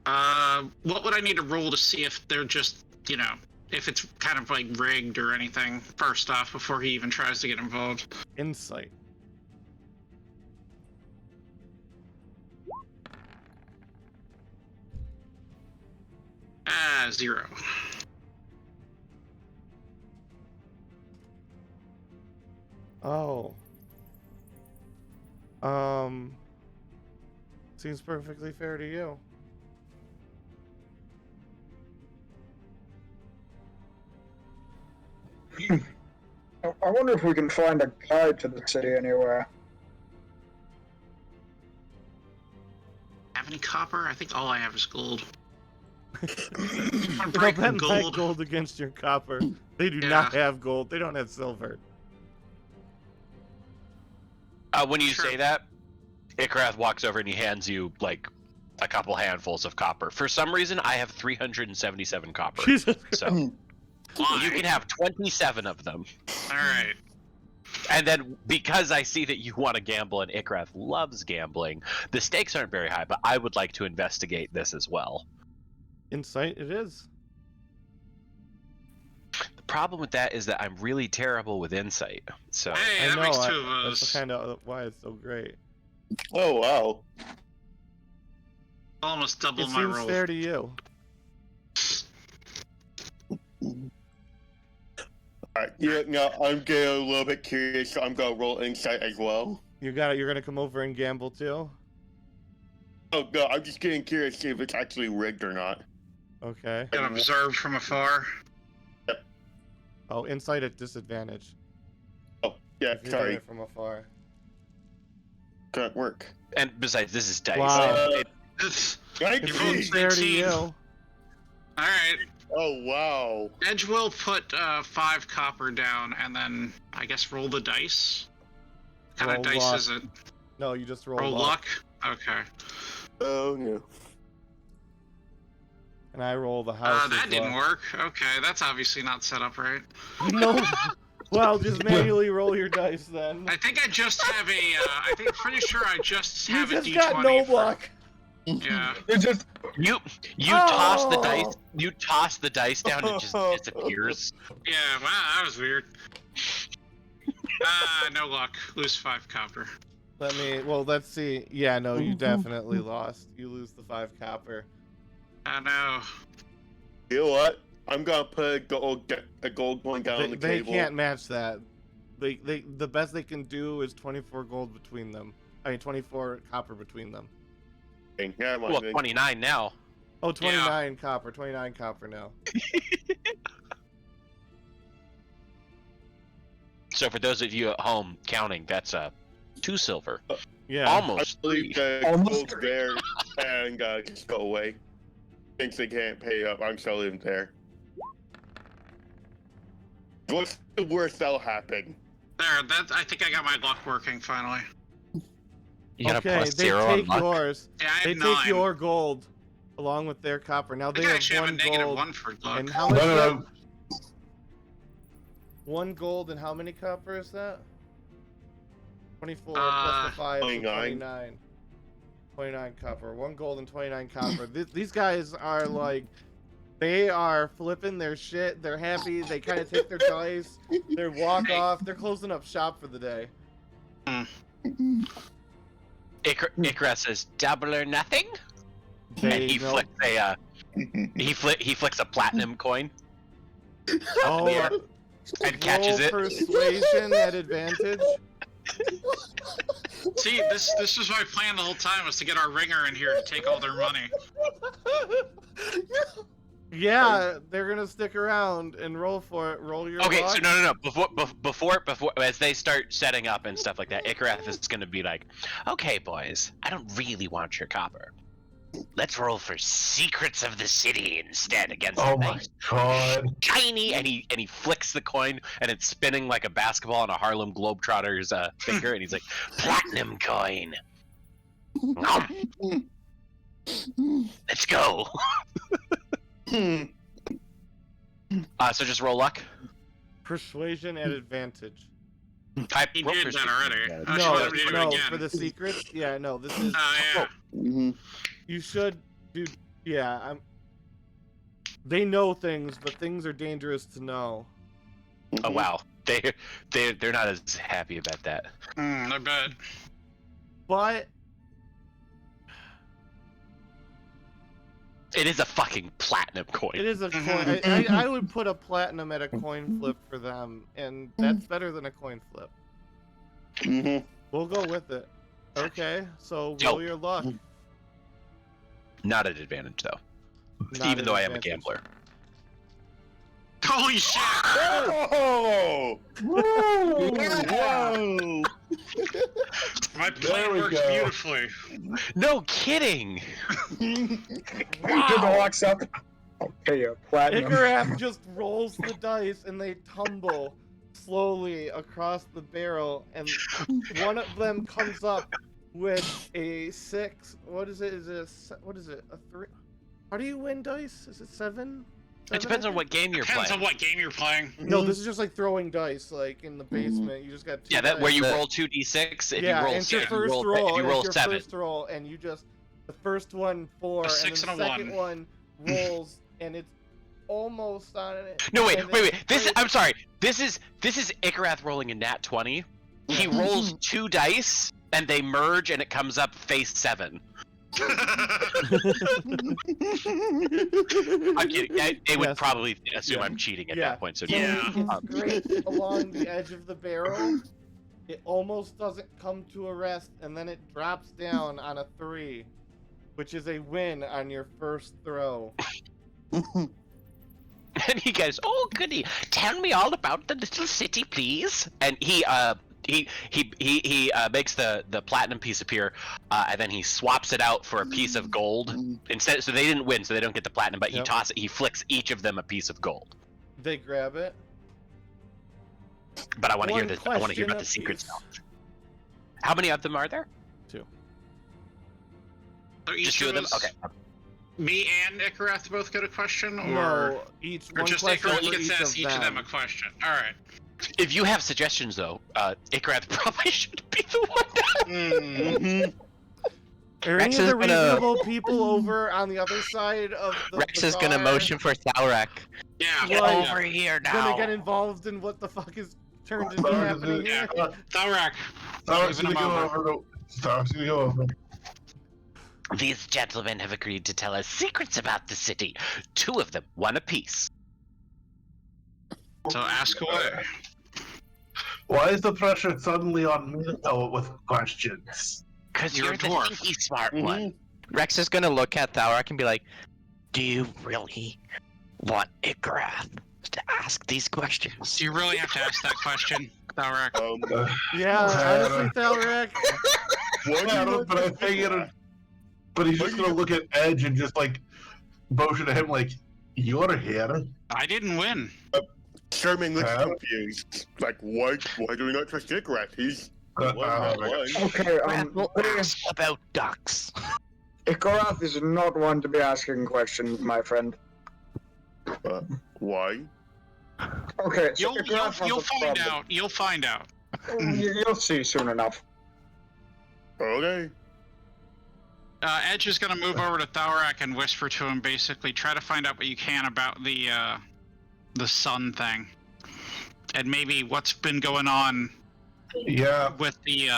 What would I need to roll to see if they're just, you know, if it's kind of like rigged or anything, first off, before he even tries to get involved? Insight. Zero. Oh. Seems perfectly fair to you. I wonder if we can find a guide to the city anywhere. Have any copper? I think all I have is gold. I'm They'll breaking bet my gold. gold against your copper. They do not have gold. They don't have silver. When you say that, Ikrath walks over and he hands you like a couple handfuls of copper. For some reason, I have 377 copper. Jesus so you can have 27 of them. All right. And then because I see that you want to gamble and Ikrath loves gambling, the stakes aren't very high, but I would like to investigate this as well. Insight it is. The problem with that is that I'm really terrible with insight. So Hey, that makes two of us. That's kind of why it's so great. Oh, wow. Almost double It my seems roll. fair to you. Alright, yeah, no, I'm getting a little bit curious, so I'm gonna roll insight as well. You got it. You're gonna come over and gamble too. Oh, no, I'm just getting curious to see if it's actually rigged or not. Okay. Get observed from afar. Oh, insight at disadvantage. Oh, yeah, If you're doing sorry. it from afar. Couldn't work. and besides, this is dice. Wow. It- You It rolled seems fair to 19. you. All right. Oh, wow. Edge will put 5 copper down and then I guess roll the dice. What kind Roll of dice luck. is it? No, you just roll Roll luck. luck? Okay. Oh, no. And I roll the house. That didn't work. Okay, that's obviously not set up right. No. Well, just manually roll your dice then. I think I just have a. I think pretty sure I just have You a just D20. got no luck. Yeah. It just You toss the dice. Oh! You toss the dice down and it just disappears. Yeah, wow, that was weird. No luck. Lose 5 copper. Let's see. Yeah, no, you definitely lost. You lose the 5 copper. I know. You know what? I'm gonna put a gold coin down on the They table. can't match that. The best they can do is 24 gold between them. 24 copper between them. Yeah, Well, 29 now. Oh, 29 copper. 29 copper now. So for those of you at home counting, that's 2 silver. Yeah. Almost. I believe the Almost gold's three. there and just go away. Thinks they can't pay up. I'm still in there. What's the worst that'll happen? There, I think I got my luck working finally. You got a Okay, plus they 0 on take luck. yours. Yeah, I They have take 9. your gold along with their copper. Now I they think I have actually have a 1 negative gold. 1 for luck. And how No, much? no, no. 1 gold and how many copper is that? 24 plus the 5 is 29. 29. 29 copper. 1 gold and 29 copper. These guys are like, they are flipping their shit. They're happy. They kind of take their dice. They walk off. They're closing up shop for the day. Ikra says, "Double or nothing," They and he know- flicks he flicks a platinum coin Oh, Yeah. and catches roll it. persuasion at advantage. See, this was my plan the whole time, was to get our ringer in here to take all their money. Yeah, they're gonna stick around and roll for it. Roll your Okay, luck. so no. Before as they start setting up and stuff like that, Ikarath is gonna be like, "Okay, boys, I don't really want your copper. Let's roll for secrets of the city instead against Oh the my nice god. shiny," and he flicks the coin and it's spinning like a basketball on a Harlem Globetrotter's finger, and he's like, "Platinum coin. Nom. Let's go." So just roll luck. Persuasion at advantage. Type He roll did persuasion. that already. Yeah. I should No, let him do it no, again. for the secrets. Yeah, no, this is. Oh, yeah. Mm-hmm. You should do. Yeah, they know things, but things are dangerous to know. Oh wow, they're not as happy about that. I bet. But It is a fucking platinum coin. it is a coin. I would put a platinum at a coin flip for them, and that's better than a coin flip. Mm-hmm. We'll go with it. Okay, so Yo. roll your luck. Not at advantage though, Not even at though I am a advantage. gambler. Holy shit! Oh! Whoa! My There plan we works go. beautifully. No kidding. He walks up. I'll pay you platinum. Ikarath just rolls the dice and they tumble slowly across the barrel, and one of them comes up with a 6. What is it? What is it? A 3? How do you win dice? Is it 7? It depends on what game you're Depends playing. on what game you're playing. No, this is just like throwing dice, like in the basement. You just got 2 Yeah, that where dice. you roll 2d6. If Yeah, you roll and it's your 6, first you roll, roll. if you and roll it's your 7. first roll, and you just the first one 4, A and 6 then and the a second 1. one rolls, and it's almost on it. No, wait. and then This is, three- I'm sorry. This is Ikarath rolling a nat 20. He rolls 2 dice and they merge and it comes up face 7. I'm kidding. They would Yes. probably assume Yeah. I'm cheating at Yeah. that point. So So Yeah. it's great along the edge of the barrel. It almost doesn't come to a rest, and then it drops down on a 3, which is a win on your first throw. And he goes, "Oh goody, tell me all about the little city, please." And he makes the platinum piece appear, and then he swaps it out for a piece of gold instead. So they didn't win, so they don't get the platinum. But Yep. he flicks each of them a piece of gold. They grab it. But I want to hear One I want to hear question about the secrets apiece. now. How many of them are there? 2. So each Just 2 of them. us, Okay. Me and Ikarath both get a question, or No, each or one just question Ikarath for gets each to ask of each of them them. a question. All right. If you have suggestions, though, Ikarath probably should be the one. Mm-hmm. Are Rex any of is the gonna- reasonable people over on the other side of the Rex is gonna bazaar motion for Thalrak. Yeah, Get Like, over here now. gonna get involved in what the fuck is turned into Thalrak is happening gonna- here? Thalrak. Thalrak's Moving gonna him go over. over. Thalrak's gonna go over. These gentlemen have agreed to tell us secrets about the city. 2 of them, 1 apiece. So ask away. Why is the pressure suddenly on me with questions? Because You're you're a the dwarf. sneaky smart Mhm. one. Rex is gonna look at Thalrak and be like, "Do you really want Igrath to ask these questions?" Do you really have to ask that question, Thalrak? Yeah, honestly, Thalrak. What Yeah, do you but I figured. But he's just gonna look at Edge and just like motion to him like, "You're here." I didn't win. Sherman looks Huh? confused. Like, what? Why do we not trust Icarus? He's Uh, the one uh, that won. Okay, We'll ask about ducks. Ikorath is not one to be asking questions, my friend. Why? Okay, so You'll Ikorath has you'll a find problem. out. You'll find out. You'll see soon enough. Okay. Edge is gonna move over to Thalrak and whisper to him, basically, try to find out what you can about the sun thing, and maybe what's been going on Yeah. with the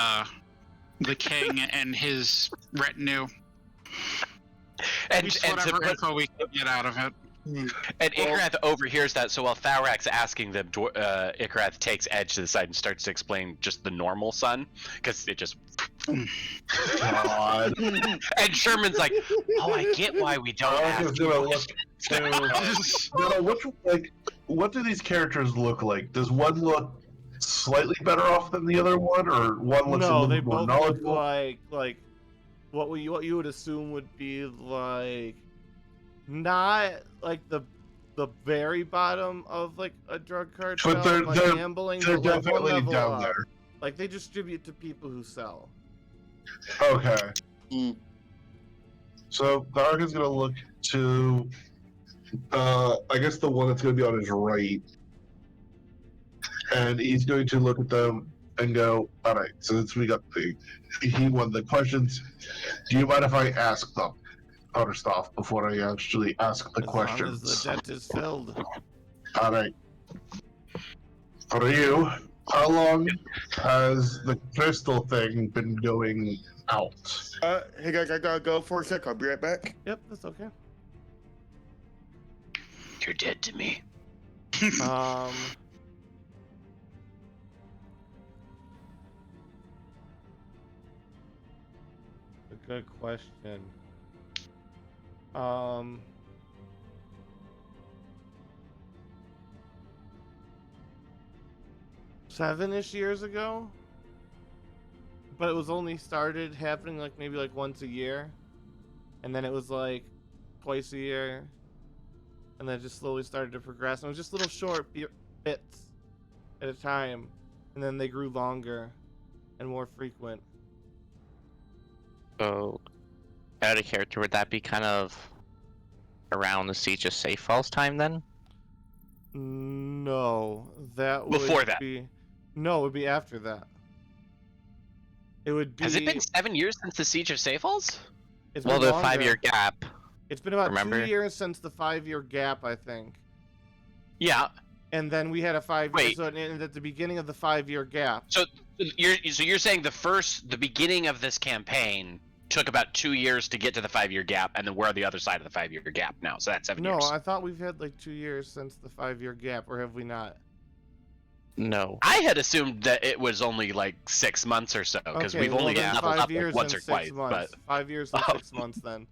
king and his retinue. And, Just and, whatever to, info we can get out of it. and Igrath overhears that, so while Thalrak's asking them, Igrath takes Edge to the side and starts to explain just the normal sun, because it just... God. And Sherman's like, oh, I get why we don't Thalrak is ask gonna you. look to. No, what do these characters look like? Does one look slightly better off than the other one, or one looks a No, little they bit more both look knowledgeable? like what you would assume would be like not like the very bottom of like a drug cartel, But they're gambling, they're but like one definitely level down up. there. Like they distribute to people who sell. Okay. Mm. So Thalrak is gonna look to, I guess the one that's gonna be on his right, and he's going to look at them and go, "All right, since we got he won the questions, do you mind if I ask them first off before I actually ask the As questions?" long as the debt is filled. All right. For you, how long has the crystal thing been going out? Hey guys, I gotta go for a sec. I'll be right back. Yep, that's okay. You're dead to me. A good question. 7-ish years ago, but it was only started happening like maybe like once a year, and then it was like twice a year, and then it just slowly started to progress. And it was just little short bits at a time, and then they grew longer and more frequent. So, out of character, would that be kind of around the Siege of Safe Falls time then? No, that Before would that. be. No, it would be after that. It would be. Has it been 7 years since the Siege of Safe Falls? It's Well, been the longer. 5-year gap. It's been about remember? 2 years since the 5-year gap, I think. Yeah. And then we had a 5 year. Wait. So at the beginning of the 5-year gap. So you're saying the beginning of this campaign took about 2 years to get to the 5-year gap, and then we're on the other side of the 5-year gap now. So that's 7 No, years. I thought we've had like 2 years since the 5-year gap, or have we not? No. I had assumed that it was only like 6 months or so, because Okay, we've only well, then leveled 5 up years like once and or 6 twice. months. But 5 years and Oh. 6 months then.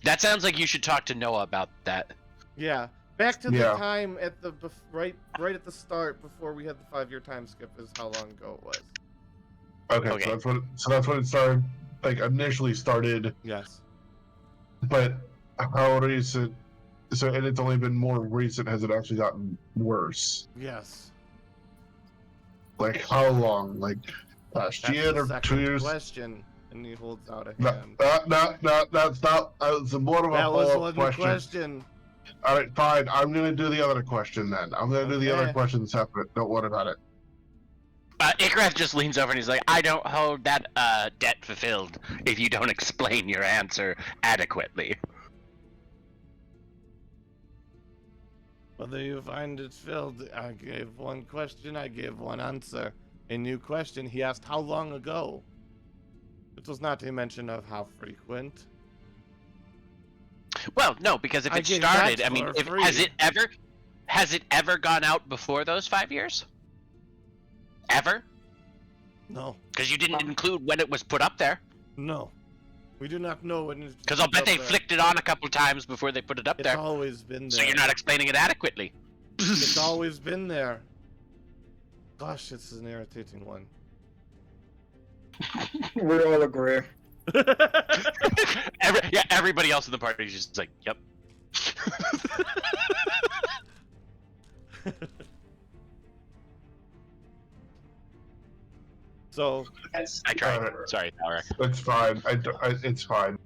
that sounds like you should talk to Noah about that. Yeah. Back to the Yeah. time at the right at the start before we had the 5-year time skip is how long ago it was. Okay, Okay. so that's when it started. Like initially started, Yes. but how recent? So and it's only been more recent. Has it actually gotten worse? Yes. Like how long? Like last That's year the or second 2 years? question, and he holds out a No, hand. that's not. It's more of a That was follow-up one question. All right, fine. I'm gonna do the other question then. I'm gonna do the other Okay. question separate. Don't worry about it. Icarus just leans over and he's like, I don't hold that debt fulfilled if you don't explain your answer adequately. Whether you find it filled, I gave one question, I gave one answer. A new question, he asked how long ago? It was not a mention of how frequent. Well, no, because if I it gave started, that I mean, for free. has it ever gone out before those 5 years? Ever? No, Because you didn't include when it was put up there. no. We do not know when it's Because I'll bet up they there. flicked it on a couple times before they put it up It's there. always been there. So you're not explaining it adequately. It's always been there. Gosh, it's an irritating one. We all agree. Everybody else in the party is just like, yep. So, I tried. Alright. Sorry, Tower. It's fine. It's fine.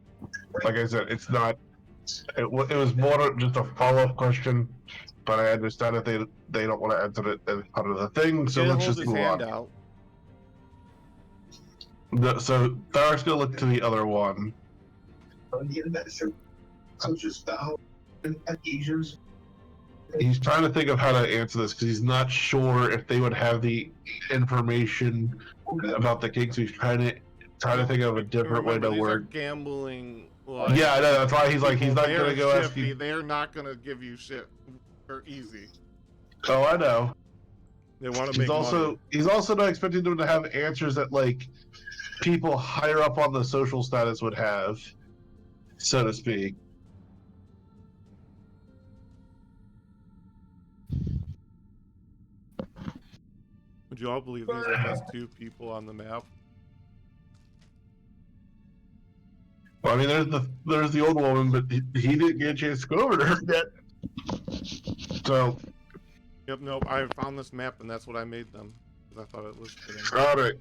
Like I said, it's not. It was more just a follow-up question, but I understand that they don't want to answer it as part of the thing. So he'll let's hold just his move hand on. out. So Tharak's gonna look to the other one. He's trying to think of how to answer this because he's not sure if they would have the information about the king. So he's trying to think of a different way Remember, to these are word. gambling. Yeah, I know. That's why he's like, he's not gonna go ask shifty. you. They're not gonna give you shit for easy. Oh, I know. They want to make money. He's also not expecting them to have answers that like people higher up on the social status would have, so to speak. Would you all believe these are just two people on the map? Well, I mean, there's the old woman, but he didn't get a chance to go over to her yet. So, Yep, nope. I found this map and that's what I made them. Because I thought it was fitting. all right.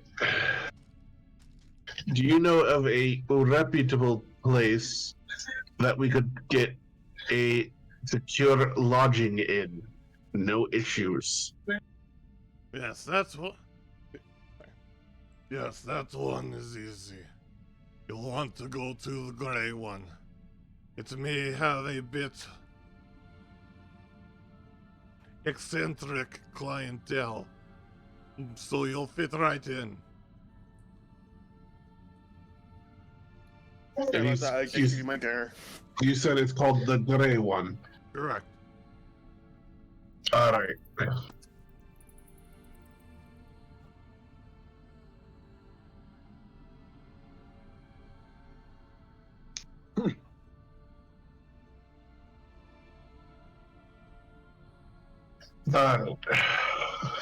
Do you know of a reputable place that we could get a secure lodging in? No issues. Yes, that's what. Yes, that one is easy. You'll want to go to the gray one. It may have a bit eccentric clientele, so you'll fit right in. And you said it's called the gray one. Correct. All right.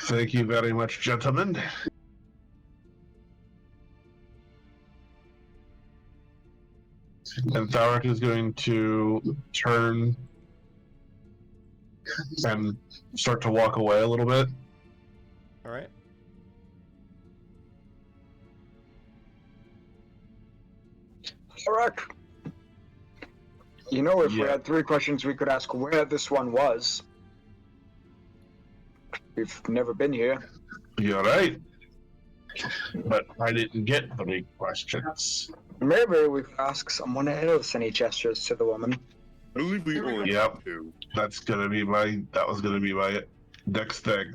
Thank you very much, gentlemen. And Tharak is going to turn and start to walk away a little bit. All right. Correct. You know, if we Yeah. had 3 questions, we could ask where this one was. We've never been here. You're right. But I didn't get 3 questions. Maybe we could ask someone else, and he gestures to the woman. I believe we only Yep. have 2. That was gonna be my next thing.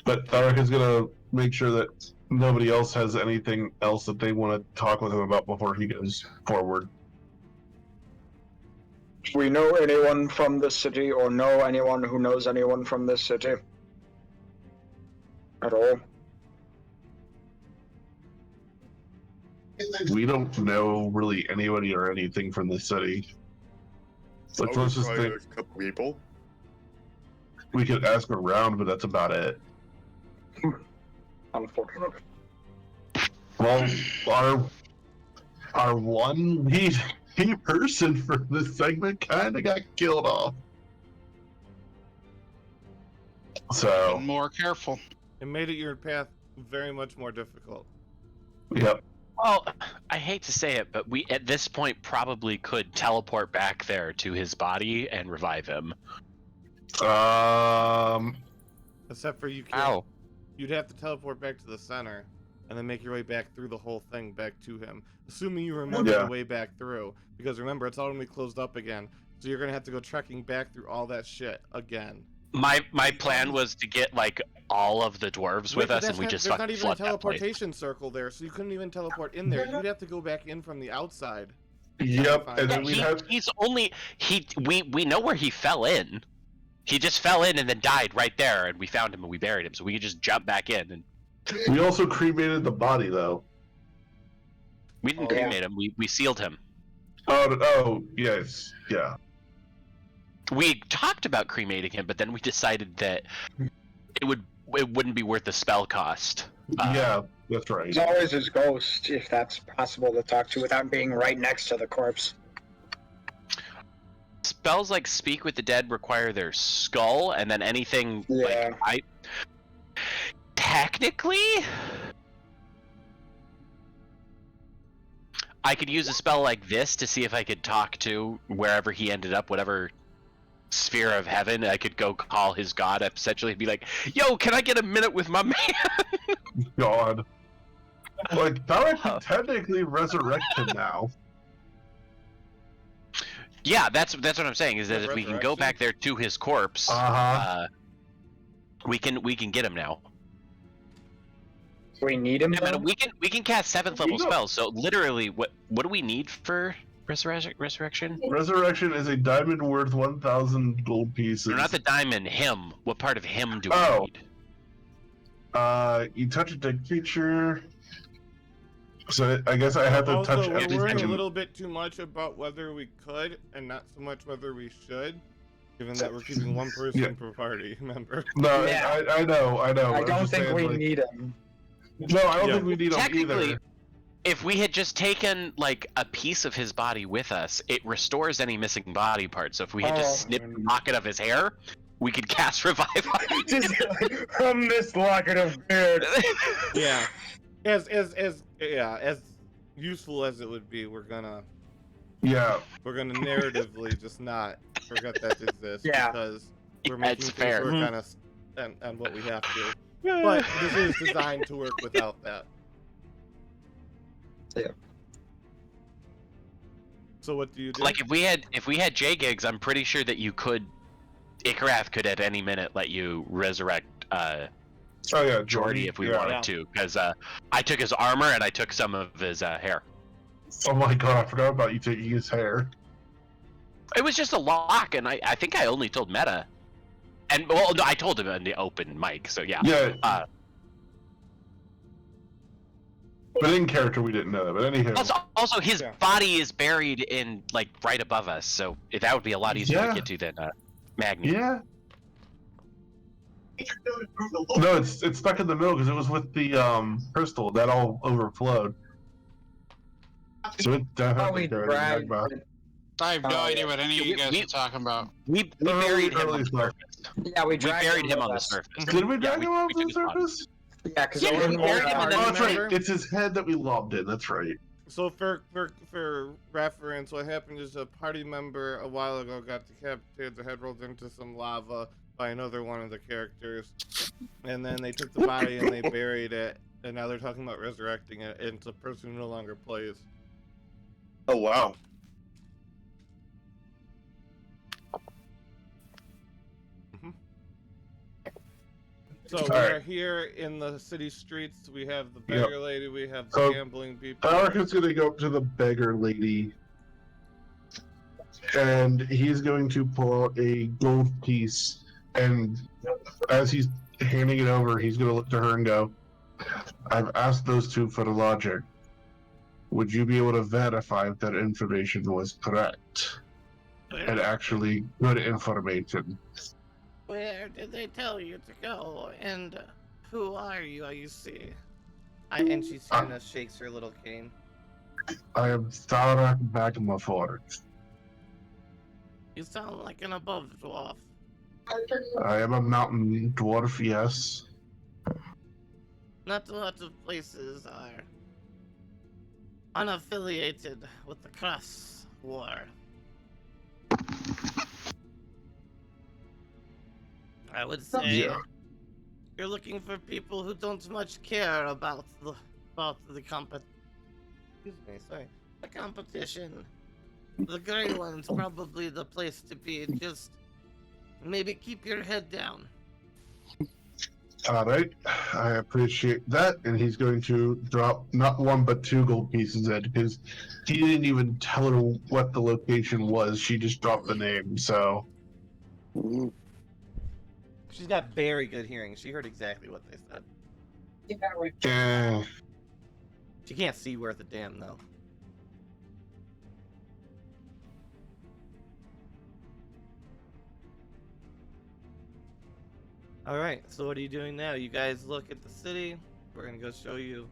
But Tharak is gonna make sure that nobody else has anything else that they want to talk with him about before he goes forward. Do we know anyone from this city, or know anyone who knows anyone from this city? At all? We don't know really anybody or anything from the city. The closest thing A couple people. we could ask around, but that's about it. Unfortunate. Well, our one lead person for this segment kind of got killed off. So, Been more careful. It made it your path very much more difficult. yep. Well, I hate to say it, but we at this point probably could teleport back there to his body and revive him. Except for you can't. Ow. You'd have to teleport back to the center, and then make your way back through the whole thing back to him. Assuming you remember Yeah. the way back through, because remember it's all gonna be closed up again. So you're gonna have to go trekking back through all that shit again. My plan was to get like all of the dwarves with Wait, but us, and that's we not- just there's fucking not even a flood that place. teleportation circle there, so you couldn't even teleport in there. You'd have to go back in from the outside. Yep, and Yeah, then we'd have. we know where he fell in. He just fell in and then died right there, and we found him and we buried him. So we could just jump back in, and We also cremated the body, though. we didn't Oh, yeah. cremate him. We sealed him. Oh, yes, yeah. We talked about cremating him, but then we decided that it wouldn't be worth the spell cost. Yeah, that's right. There's always his ghost, if that's possible to talk to without being right next to the corpse. Spells like Speak with the Dead require their skull, and then anything Yeah. like technically, I could use a spell like this to see if I could talk to wherever he ended up, whatever sphere of heaven. I could go call his god, essentially be like, "Yo, can I get a minute with my man?" God. Like, now I can technically resurrect him now. Yeah, that's what I'm saying. Is that Yeah, if we can go resurrection. back there to his corpse, we can get him now. We need him. Yeah, though? man, we can cast 7th level spells. So literally, what do we need for resurrection? Resurrection is a diamond worth 1,000 gold pieces. No, not the diamond. Him. What part of him do we Oh. need? You touch a dead creature. So I guess I have to Also, touch we're everything. worrying a little bit too much about whether we could, and not so much whether we should, given that we're keeping one person Yeah. per party member. No, Yeah. I know. I I'm don't just think saying, we like- need him. No, I don't Yeah. think we need him Technically, either. if we had just taken like a piece of his body with us, it restores any missing body parts. So if we had just Oh. snipped a pocket of his hair, we could cast revive on him. Just like, from this locket of beard. Yeah, as useful as it would be, we're gonna Yeah, narratively just not forget that exists. Yeah. Because we're That's making fair. things work on what we have to. But this is designed to work without that. Yeah. So what do you do? Like if we had J gigs, I'm pretty sure that Ikarath could at any minute let you resurrect oh yeah, Jordy if we yeah. wanted to, because I took his armor and I took some of his hair. Oh my god, I forgot about you taking his hair. It was just a lock, and I think I only told Meta, and well, no, I told him in the open mic. So yeah. Yeah. But in character, we didn't know that. But anyhow, Also, his Yeah. body is buried in like right above us, so that would be a lot easier Yeah. to get to than Magni. yeah. No, it's stuck in the middle because it was with the crystal that all overflowed. So it definitely Probably buried dragged. magma. I have no Oh, idea what any of you guys we- are talking about. We buried him on early the stuff. surface. Yeah, We buried him on the with us. surface. Did we Yeah, drag him off we the took his body. surface? Yeah, because Yeah, it we was buried him and then- Oh, that's right. Remember? It's his head that we lobbed in. That's right. So for reference, what happened is a party member a while ago got decapitated. Their head rolled into some lava by another one of the characters, and then they took the body and they buried it. And now they're talking about resurrecting it, and it's a person who no longer plays. Oh wow. So All we're right. here in the city streets. We have the Yep. beggar lady. We have the So, gambling people. Alaric gonna go up to the beggar lady, and he's going to pull out a gold piece. And as he's handing it over, he's going to look to her and go, "I've asked those two for the logic. Would you be able to verify if that information was correct and actually good information?" Where did they tell you to go? And who are you? You see. And she kind of shakes her little cane. I am Tharak Magma Forge. You sound like an above dwarf. I am a mountain dwarf, yes. Not a lot of places are unaffiliated with the Cross War. I would say Yeah. you're looking for people who don't much care about the the competition. The Grey One's probably the place to be. Just maybe keep your head down. All right, I appreciate that, and he's going to drop not one but two gold pieces in because he didn't even tell her what the location was. She just dropped the name. So She's got very good hearing. She heard exactly what they said. yeah, She can't see worth a damn though. All right, so what are you doing now? You guys look at the city. We're gonna go show you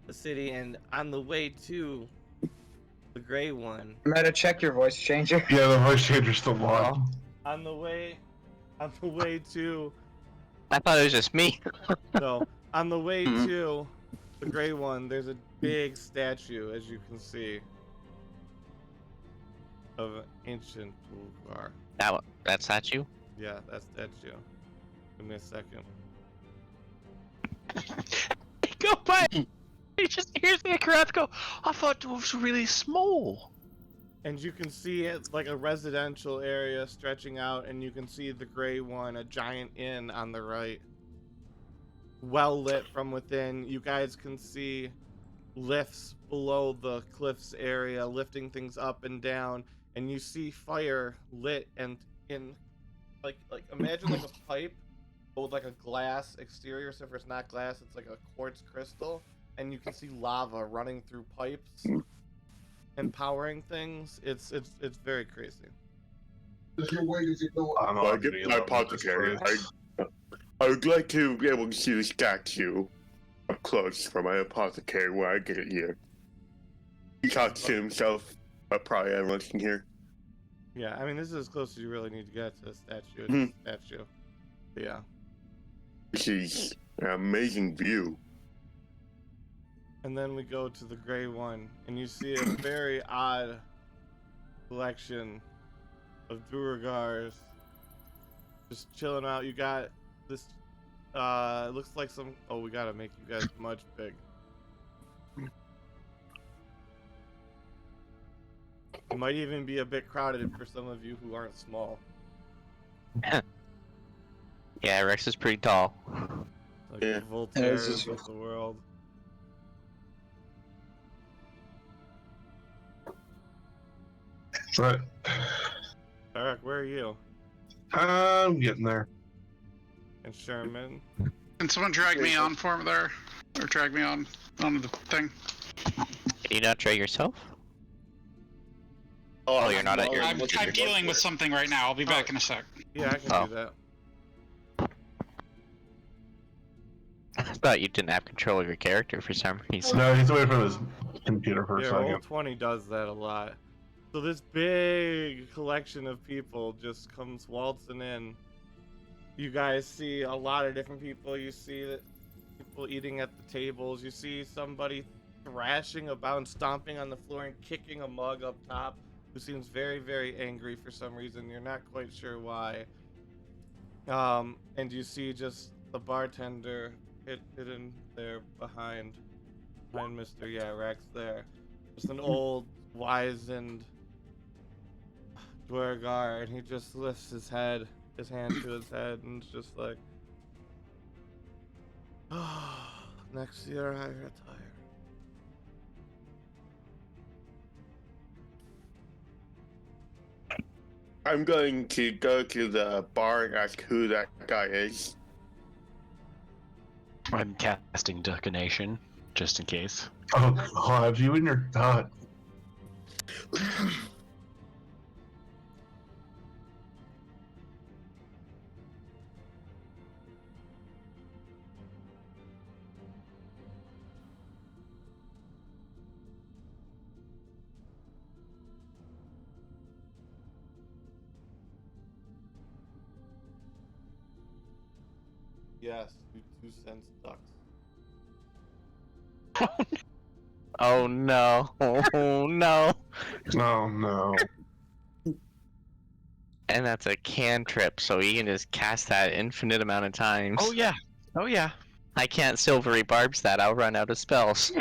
the city, and on the way to the Grey One. I'm gonna check your voice changer. yeah, the voice changer's still on. On the way to I thought it was just me. no, on the way to the Grey One, there's a big statue, as you can see, of an ancient Bulgar. That statue? Yeah, that statue. Give me a second. Go by. He just hears the Icarus go. I thought it was really small. And you can see it like a residential area stretching out, and you can see the Grey One, a giant inn on the right. Well lit from within. You guys can see lifts below the cliffs area, lifting things up and down, and you see fire lit and in like imagine like a pipe but with like a glass exterior, so if it's not glass, it's like a quartz crystal, and you can see lava running through pipes and powering things. It's very crazy. I'm Well, I not get gonna my allow this apothecary. first. I would like to be able to see the statue up close for my apothecary when I get it here. He talks to himself, but probably everyone can hear. Yeah, I mean, this is as close as you really need to get to the statue. It's a statue. But yeah. This is an amazing view. And then we go to the Grey One, and you see a very odd collection of Duragars just chilling out. You got this, it looks like some, oh, we gotta make you guys much big. It might even be a bit crowded for some of you who aren't small. Yeah, Rex is pretty tall. Like Yeah. the Voltaires just- of the world. But Eric, where are you? I'm getting there. And Sherman? Can someone drag me on for there? Or drag me on onto the thing? Can you not try yourself? Oh, Oh, you're not at your- I'm dealing with something right now. I'll be back in a sec. Yeah, I can Oh. do that. I thought you didn't have control of your character for some reason. No, he's away from his computer for a Yeah, second. Roll20 does that a lot. So this big collection of people just comes waltzing in. You guys see a lot of different people. You see that people eating at the tables. You see somebody thrashing about and stomping on the floor and kicking a mug up top, who seems very, very angry for some reason. You're not quite sure why. And you see just the bartender hidden there behind Mr. Rex there. Just an old, wizened Dwargar, and he just lifts his hand to his head, and it's just like, oh, next year I retire. I'm going to go to the bar and ask who that guy is. I'm casting Divination, just in case. Oh God, you and your God. Yes, you 2 cents ducks. Oh no. Oh no. Oh no. And that's a cantrip, so you can just cast that infinite amount of times. Oh yeah. Oh yeah. I can't silvery barbs that, I'll run out of spells.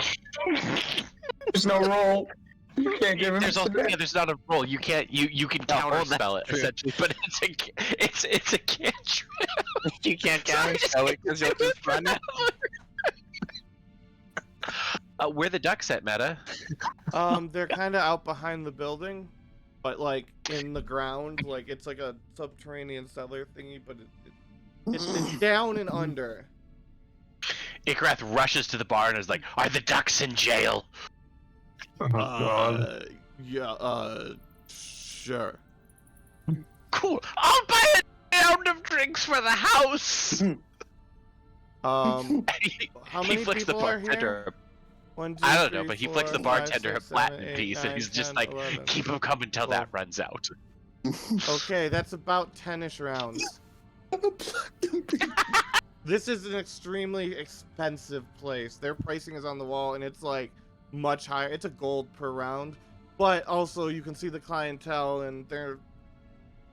There's no roll. You can't give him There's also advantage. yeah, there's not a roll. You can't you can No, counter that's spell it true. essentially, but it's a cantrip. You can't counterspell it because you'll just run out. Where the ducks at, Meta? They're kind of out behind the building, but like in the ground, like it's like a subterranean cellar thingy, but it's down and under. Ikrath rushes to the bar and is like, "Are the ducks in jail?" Oh god. Yeah, sure. Cool. I'll buy a round of drinks for the house. How he many flicks the people are bartender. here? 1, 2, I don't know, 3, but he 4, flicks the 5, bartender 6, a flat 7, in 8, piece, 9, and he's just 10, like, 11. "Keep him coming till that runs out." Okay, that's about 10ish rounds. This is an extremely expensive place. Their pricing is on the wall, and it's like much higher. It's a gold per round, but also you can see the clientele, and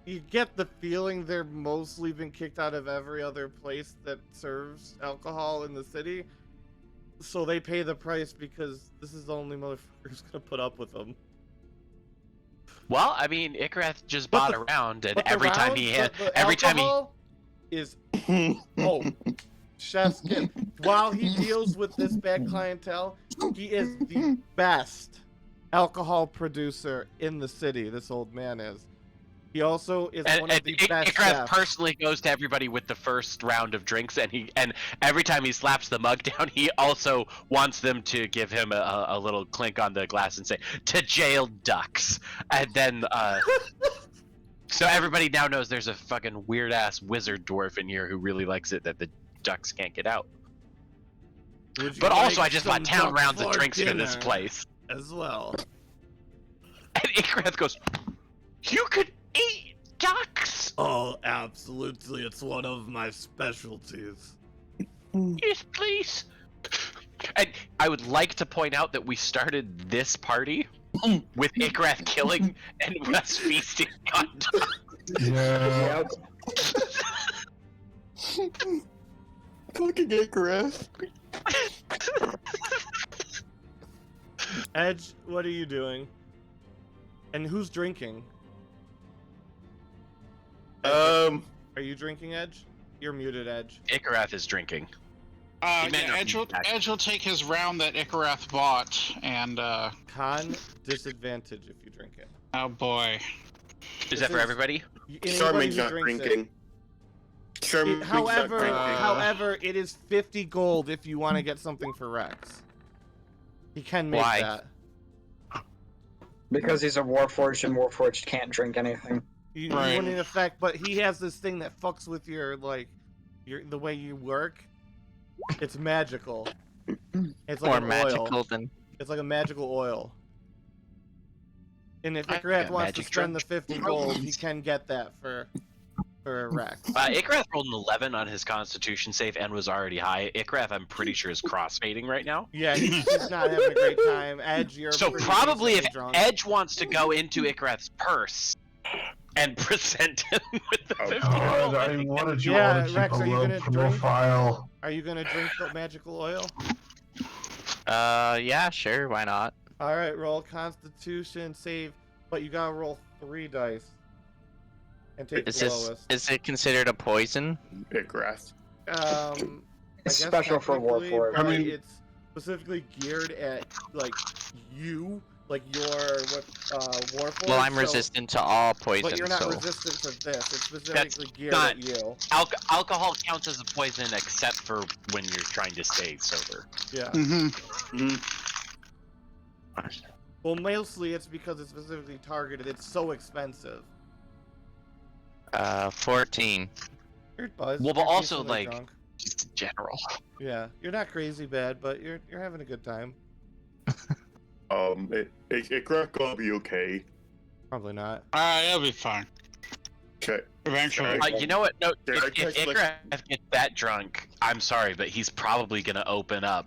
you get the feeling they're mostly been kicked out of every other place that serves alcohol in the city. So they pay the price because this is the only motherfucker who's gonna put up with them. Well, I mean, Ikrath just But bought a round, and But the every time round- he but hit, the every time he alcohol is chef's kiss. While he deals with this bad clientele, he is the best alcohol producer in the city. This old man is. He also is one of the best Ikrath chefs. personally goes to everybody with the first round of drinks, and every time he slaps the mug down, he also wants them to give him a little clink on the glass and say, "To jail, ducks," and then so everybody now knows there's a fucking weird ass wizard dwarf in here who really likes it that the ducks can't get out. Would you But also, like I just some bought town duck rounds of for drinks for this dinner place. as well. And Ikrath goes, "You could eat ducks?" Oh, absolutely! It's one of my specialties. Yes, please. And I would like to point out that we started this party with Ikrath killing and us feasting on ducks. Yeah. Fucking Icarus. Edge, what are you doing? And who's drinking? Are you drinking, Edge? You're muted, Edge. Ikrath is drinking. He may Yeah, not Edge be will, back. Edge will take his round that Ikarath bought, and Con disadvantage if you drink it. oh boy. Is that for everybody? Anybody Charming's who not drinks it. drinking. Charming's not However, drinking. however, it is 50 gold if you want to get something for Rex. He can make Why? that. Because he's a Warforged, and Warforged can't drink anything. You Right. wouldn't affect, but he has this thing that fucks with your the way you work. It's magical. It's like More an magical oil. than. It's like a magical oil. And if I Ikrath got wants to magic spend the drunk 50 gold, he can get that for Rex. Ikrath rolled an 11 on his Constitution save and was already high. Ikrath, I'm pretty sure, is crossfading right now. Yeah, he's not having a great time. Edge, you're So pretty probably if decently drunk. Edge wants to go into Ikrath's purse and present him with the Oh, 50 God, gold, I wanted you Yeah, all to keep Rex, a are you low gonna drink? profile. Are you gonna drink the magical oil? Yeah, sure, why not? All right, roll Constitution save, but you gotta roll 3 dice and take Is the this lowest. is it considered a poison? Icarus. I It's guess special for technically, Warforged. but I mean- it's specifically geared at like you, like your Warforged. Well, I'm so- resistant to all poison, But you're not so resistant to this. It's specifically geared not- at you. alcohol counts as a poison except for when you're trying to stay sober. Yeah. Mm-hmm. Well, mostly it's because it's specifically targeted. It's so expensive. 14. You're buzzed. Well, but you're also, decently like- drunk. Just in general. Yeah, you're not crazy bad, but you're having a good time. Icarus gonna be okay. Probably not. It'll be fine. Okay. Eventually. You know what? No, Did I if catch, like- Ikrath gets that drunk, I'm sorry, but he's probably gonna open up.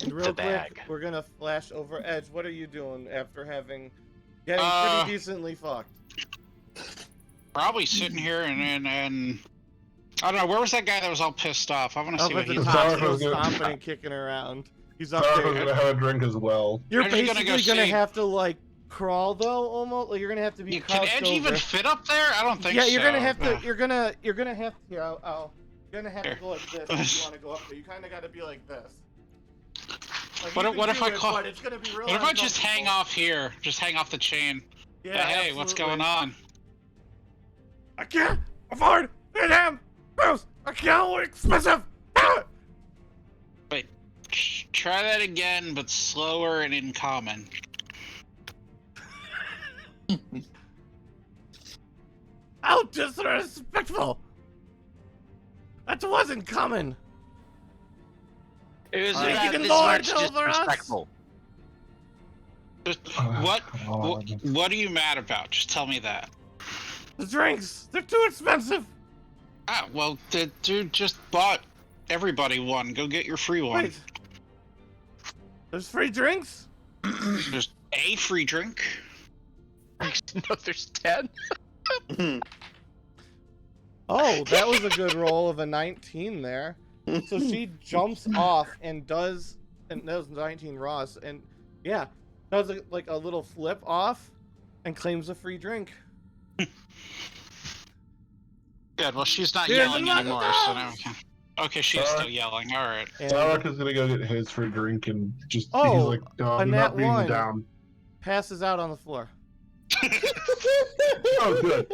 And real The quick, bag. we're gonna flash over Edge. What are you doing after getting pretty decently fucked? Probably sitting here and I don't know, where was that guy that was all pissed off? I want to Up see at what the he's top, Zarek still was gonna- stomping and kicking around. He's up Zarek was there. gonna have a drink as well. You're Edge is gonna basically go gonna see- have to like crawl though, almost. Like you're gonna have to be You, can crouched Edge over. even fit up there? I don't think so. Yeah, you're gonna have to. Ugh. You're gonna have to. Here, you're gonna have to Here. go like this if you want to go up there. You kind of got to be like this. Like, What you if- can what if do I it, call- but it's gonna be real What if I just hang uncomfortable. off here? Just hang off the chain. Yeah, Hey, what's going absolutely. on? I can't afford the damn house. I can't expensive. Wait, try that again, but slower and in common. How disrespectful. That wasn't coming. It was Like, about you can this lord much over us? disrespectful. Just, Oh, what God. what are you mad about? Just tell me that. The drinks, they're too expensive. Ah, well, the dude just bought everybody one. Go get your free one. Wait. There's free drinks? Just a free drink. No, there's 10. Oh, that was a good roll of a 19 there. So she jumps off and does, and that was 19 Ross, and yeah, does like a little flip off and claims a free drink. Good. Well, she's not Here's yelling another anymore, so now we can. Okay, she's still yelling. All right. And Zarek is gonna go get his for a drink and just Oh, he's like, no, a I'm nat not being one. down. passes out on the floor. Oh, good.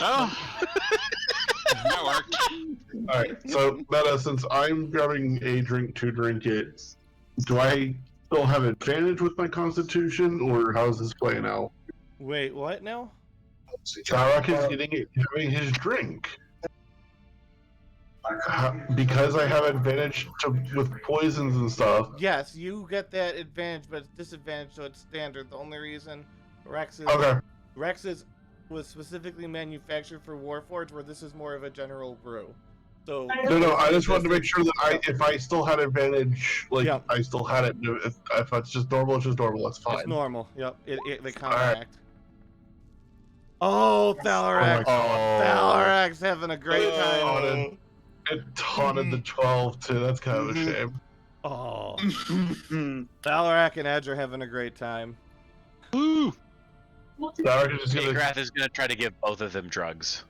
Oh, that worked. All right. So, Meta, since I'm grabbing a drink to drink it, do I still have advantage with my Constitution, or how's this playing out? Wait, what now? Zarek is having his drink. Because I have advantage with poisons and stuff. Yes, you get that advantage, but it's disadvantage, so it's standard. The only reason Rex's was specifically manufactured for Warforged, where this is more of a general brew. So No, I just wanted to make sure that if I still had advantage, like Yeah. I still had it. If it's just normal, it's just normal. That's fine. it's normal. Yep, they counteract. Oh, Thalarak! Thalarak's having a great time. It taunted the 12 too. That's kind of a shame. Oh, Thalarak and Edge are having a great time. Woo! Zarek is just gonna. Agrath is gonna try to give both of them drugs.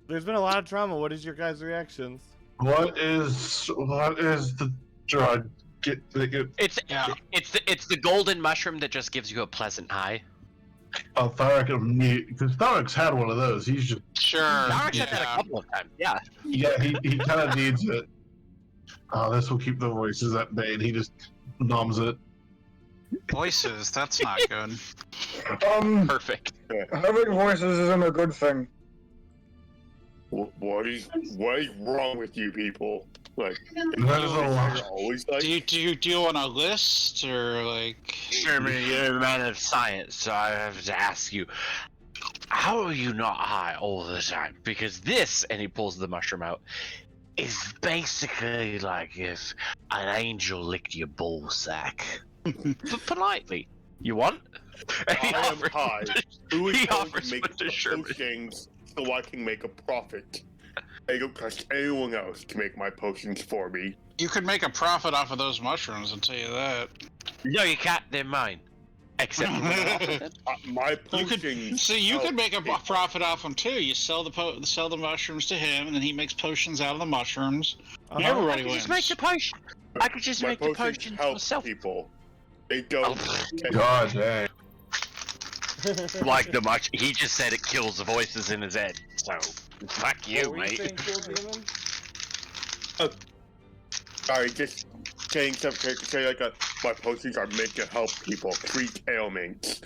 There's been a lot of trauma. What is your guys' reactions? What is the drug? It's Yeah. it's the golden mushroom that just gives you a pleasant high. Tharic because Tharic's had one of those. He's just Sure. I've said that a Yeah. couple of times. Yeah. he kind of needs it. Oh, this will keep the voices at bay, and he just numbs it. Voices. That's not good. Perfect. Having voices isn't a good thing. What is wrong with you people? Like, That is a lot. you're always like, Do you want a list or like? Sherman, you're a man of science, so I have to ask you, how are you not high all the time? Because this, and he pulls the mushroom out, is basically like if an angel licked your ball sack. But politely. You want? And he I am offers- high. Who is he going offers to make one to Sherman. potions so I can make a profit? I don't trust anyone else to make my potions for me. You could make a profit off of those mushrooms. I'll tell you that. No, you can't. They're mine. Except for when I offer them. My You potions. could. So you could make a people. profit off them too. You sell the mushrooms to him, and then he makes potions out of the mushrooms. And Uh-huh. everybody I could wins. just make the potion. I could just My make the potions potions help myself. people. They don't. Oh, God dang. like the much. He just said it kills the voices in his head. So, fuck you, What were you saying, mate. Cool Demon? Sorry, just saying something to say like my potions are meant to help people treat ailments,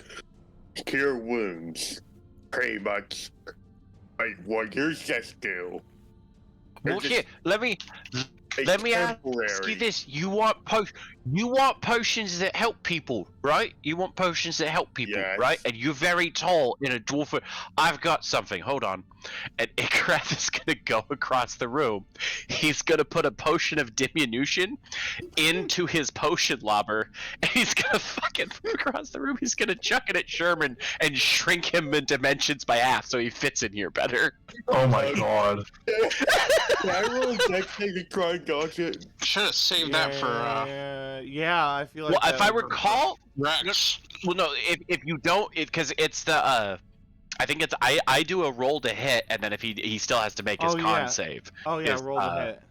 cure wounds, pretty much like what yours just do. Well, Just- here, let me. Let me ask you this: you want potions that help people, right? You want potions that help people, Yes. right? And you're very tall in a dwarf. I've got something. Hold on. And Ikrath is gonna go across the room. He's gonna put a potion of diminution into his potion lobber, and he's gonna fucking across the room. He's gonna chuck it at Sherman and shrink him in dimensions by half, so he fits in here better. Oh my god. Can I roll dex save to try and dodge it? Should have saved that for yeah, I feel like. Well, that if I would- recall, Rex. well, no, if you don't, because it's the I think it's I do a roll to hit, and then if he still has to make his Oh, con yeah. save. Oh yeah, if, roll the hit.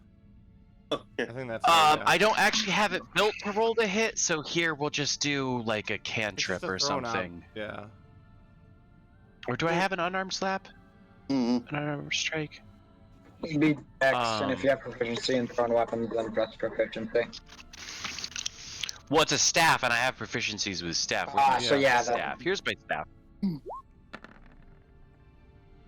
Oh, yeah. I think that's. Right, yeah. I don't actually have it built to roll to hit, so here we'll just do like a It's cantrip just a or thrown out. something. Yeah. Or do I have an unarmed slap? Mhm. An unarmed strike? You need X, and if Um, you have proficiency in thrown weapons, then press proficiency. Well, it's a staff, and I have proficiencies with staff. Where's Ah, my so yeah, that- staff? Here's my staff.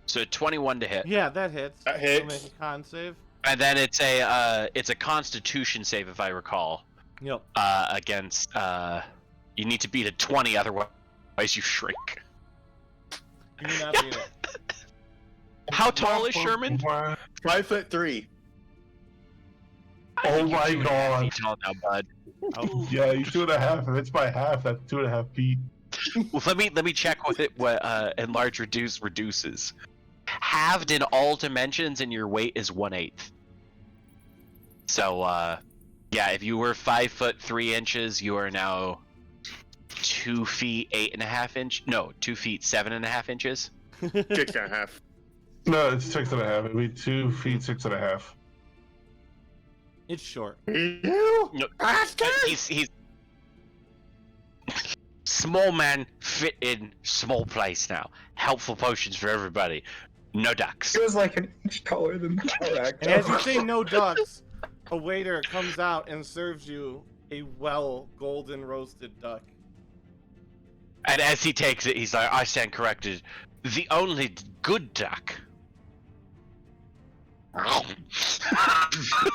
So 21 to hit, Yeah, that hits. That So hits. make a con save. and then it's a Constitution save if I recall. Yep. Against you need to beat a 20, otherwise you shrink. You do not beat it. How tall is Sherman? 5'3". I Oh think you're my 2.5 god. feet tall now, bud. Oh. Yeah, he's 2.5. If it's by half, that's 2.5 feet. Well, let me check with it what enlarge reduce reduces. Halved in all dimensions, and your weight is 1/8. So yeah, if you were 5'3" you are now 2 feet 8.5 inch. No, 2 feet 7.5 inches. 6.5. No, it's 6.5. It'd be 2 feet 6.5. It's short. You No, bastard! he's small man fit in small place now. Helpful potions for everybody. No ducks. He was like an inch taller than the Torak. And as you say no ducks, a waiter comes out and serves you a golden roasted duck. And as he takes it, he's like, I stand corrected. The only good duck.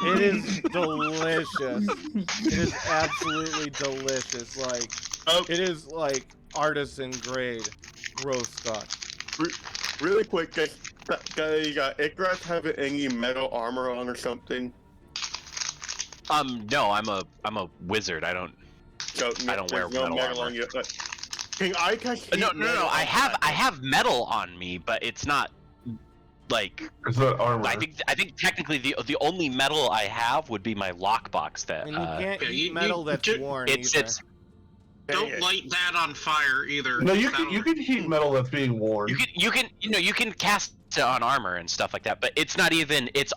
It is delicious. It is absolutely delicious. Like, Oh, it is like artisan grade roast duck. really quick, does Icarus have any metal armor on or something? No, I'm a wizard. I don't wear there's no metal armor. on you. Can I catch No, heat metal I on have metal on me, but it's not like It's not armor. I think technically the only metal I have would be my lockbox that And you can't yeah, eat you- metal that's ju- worn it's either. Don't light that on fire either. No, you That'll- can heat metal that's being worn. you can cast it on armor and stuff like that, but it's not even it's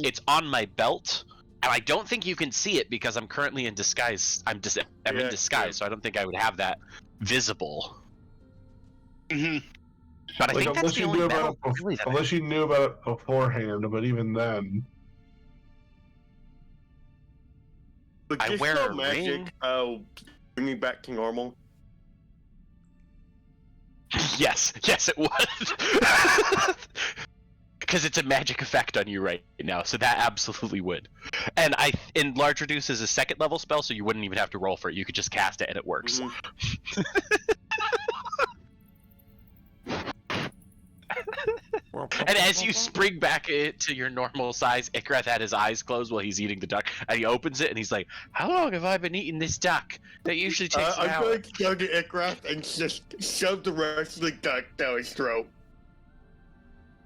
it's on my belt. And I don't think you can see it because I'm currently in disguise. I'm in disguise, yeah. so I don't think I would have that visible. Mhm. But I Like, think that's the only metal. Really that I- unless you knew about it beforehand, but even then. But I just wear no a magic. ring. Bring me back to normal. Yes, it would. Because it's a magic effect on you right now, so that absolutely would. And Enlarge Reduce is a second level spell, so you wouldn't even have to roll for it. You could just cast it and it works. Mhm. And as you spring back to your normal size, Ikrath had his eyes closed while he's eating the duck, and he opens it and he's like, "How long have I been eating this duck? That usually takes an I'm hour." going to go to Icarus and just shove the rest of the duck down his throat.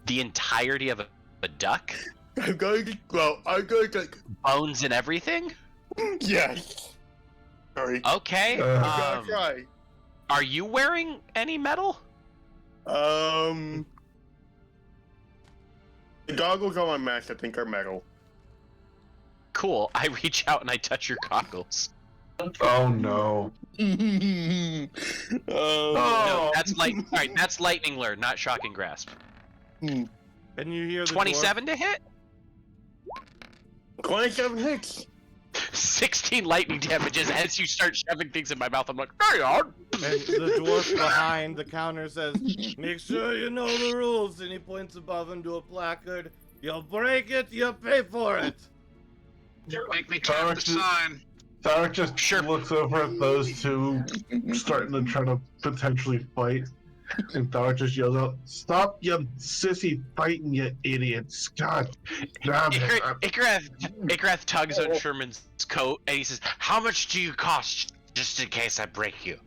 The entirety of a duck, I'm going to bones and everything. yes. Sorry. Okay. I'm I'm gonna try. Are you wearing any metal? The goggles on my mask, I think, are metal. Cool. I reach out and I touch your goggles. Oh no. No, Oh. that's Alright, that's lightning lure, not shocking grasp. And you hear the 27 to hit. 27 hits. 16 lightning damages as you start shoving things in my mouth. I'm like, hang on. And the dwarf behind the counter says, "Make sure you know the rules." And he points above him to a placard. "You break it, you pay for it." Make me tap the sign. Tarek just Sure. looks over at those two starting to try to potentially fight. And Tarek just yells out, "Stop, you sissy fighting, you idiots! God damn it!" Ikrath tugs on Sherman's coat and he says, "How much do you cost just in case I break you?"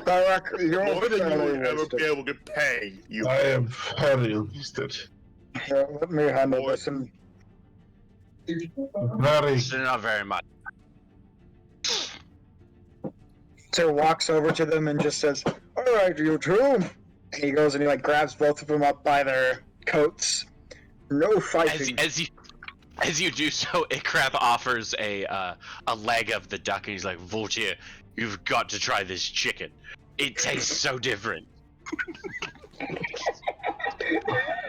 Barak, you're More than you fairly would ever wasted. be able to pay. You. I am very wasted. Here, let me handle this. And Very. So not very much. so walks over to them and just says, "All right, you two." And he goes and he like grabs both of them up by their coats. No fighting. As you do so, Ikrath offers a leg of the duck, and he's like, "Voltaire, you've got to try this chicken. It tastes so different."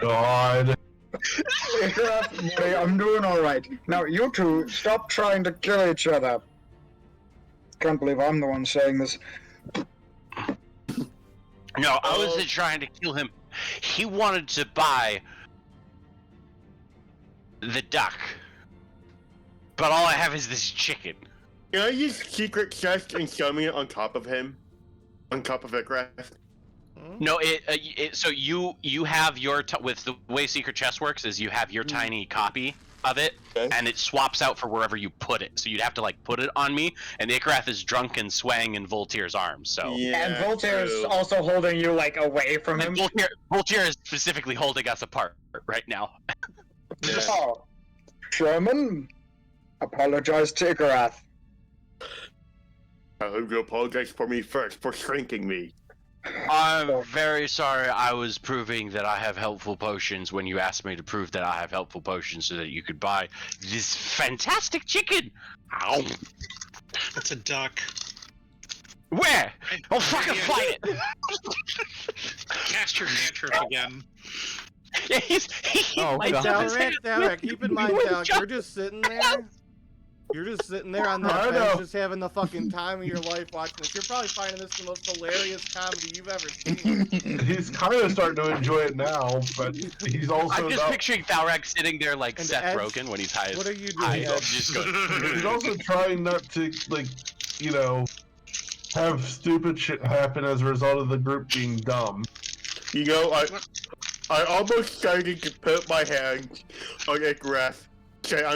God. Hey, I'm doing all right. Now you two, stop trying to kill each other. Can't believe I'm the one saying this. No, I wasn't trying to kill him. He wanted to buy the duck, but all I have is this chicken. Can I use secret chest and summon it on top of him? On top of Ikrath? No, so you have your with the way secret chest works is you have your tiny copy of it, Okay. and it swaps out for wherever you put it. So you'd have to like put it on me, and Ikrath is drunk and swaying in Voltaire's arms. So And Voltaire's true. also holding you like away from him. and Voltaire is specifically holding us apart right now. Yeah. Oh, Sherman, apologize to Igarath. I hope you apologize for me first for shrinking me. I'm very sorry. I was proving that I have helpful potions when you asked me to prove that I have helpful potions so that you could buy this fantastic chicken. Ow. That's a duck. Where? I'll fucking Yeah. fight it. Cast your cantrip again. Yeah, he Oh, lights God. up his hand. Dalek, keep in mind, He Dalek, just- you're just sitting there. You're just sitting there on I that know. bench, just having the fucking time of your life watching this. You're probably finding this the most hilarious comedy you've ever seen. He's kind of starting to enjoy it now, but he's also I'm just not, picturing Thalrak sitting there like And Seth Ed, Rogen when he's high as What are you high. doing? Ed? Just going, he's also trying not to, like, you know, have stupid shit happen as a result of the group being dumb. You know, I almost started to put my hand on Ikrath. Say I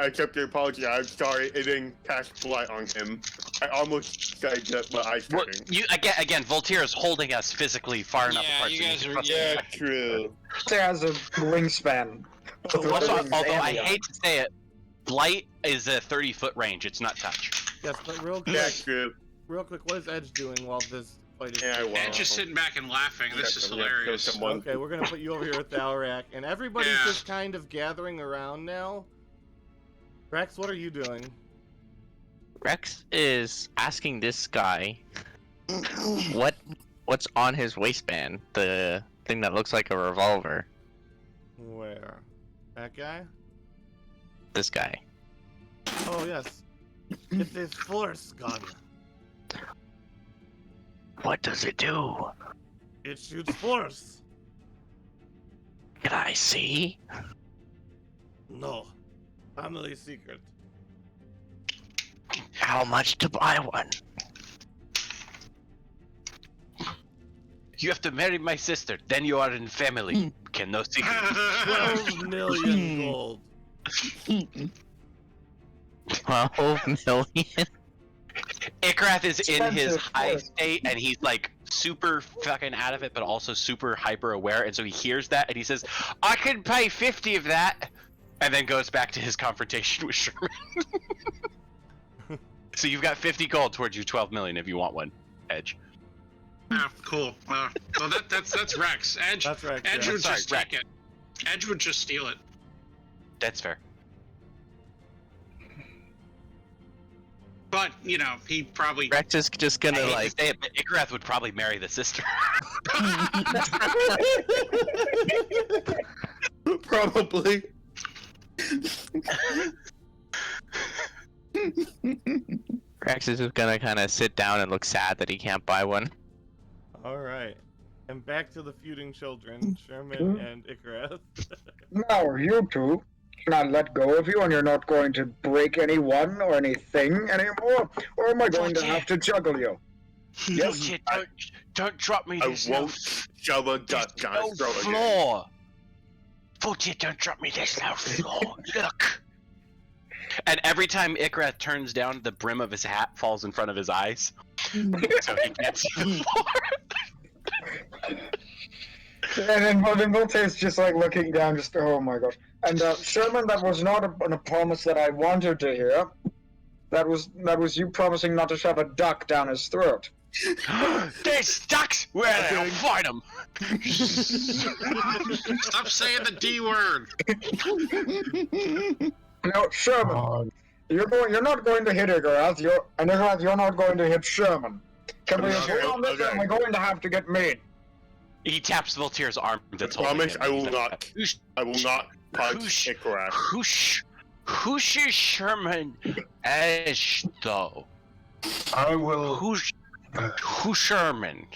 accept your apology. I'm sorry. It didn't cast blight on him. I almost said that, but I well, didn't. you again. Voltaire is holding us physically far enough Yeah, apart. you so guys can are- cross yeah. the- True. Voltaire has a wingspan. Both of Also, wings although and I the hate to say it, blight is a 30-foot range. It's not touch. Yes, but real Yeah, quick, true. what is Edge doing while this fight is Yeah, going well. And just sitting back and laughing. This is hilarious. Okay, we're gonna put you over here with Thalrak, and everybody's Yeah. just kind of gathering around now. Rex, what are you doing? Rex is asking this guy what's on his waistband, the thing that looks like a revolver. Where? That guy? This guy. Oh yes. It's his force gun. What does it do? It shoots force. Can I see? No. Family secret. How much to buy one? You have to marry my sister, then you are in family. Can no secret. 12 million gold. 12 million? Ikrath is in his Expensive high force. state, and he's like super fucking out of it, but also super hyper aware. And so he hears that, and he says, "I can pay 50 of that," and then goes back to his confrontation with Sherman. So you've got 50 gold towards your 12 million if you want one, Edge. Oh, cool. Well, that's Rex. Edge. That's Rex. Edge Yeah. would Sorry, just Rex. take it. Edge would just steal it. That's fair. But you know, he probably. Rex is just I gonna hate like. to say it, but Ikrath would probably marry the sister. Probably. Rex is just gonna kind of sit down and look sad that he can't buy one. All right. And back to the feuding children, Sherman and Icarus. Now, you two, Can I let go of you and you're not going to break anyone or anything anymore? Or am I going to have to juggle you? Bullshit, don't drop me. I There's won't shove a duck there's down no his throat again. floor. Bullshit, don't drop me. There's no floor. Look. And every time Ikrath turns down, the brim of his hat falls in front of his eyes, so he can't see the floor. And then Voltaire's just like looking down, just oh my gosh. And Sherman, that was not a promise that I wanted to hear. That was you promising not to shove a duck down his throat. There's ducks. Where the hell find them? Stop saying the D word. No, Sherman, you're not going to hit Igarath. Igarath, you're not going to hit Sherman. Can we agree on this? Or am I going to have to get mean? He taps Voltaire's arm. That's holding Promise him. I will He's like, not. I will not punch Icarus. Who's Sherman Ash though? I will. Who's Sherman?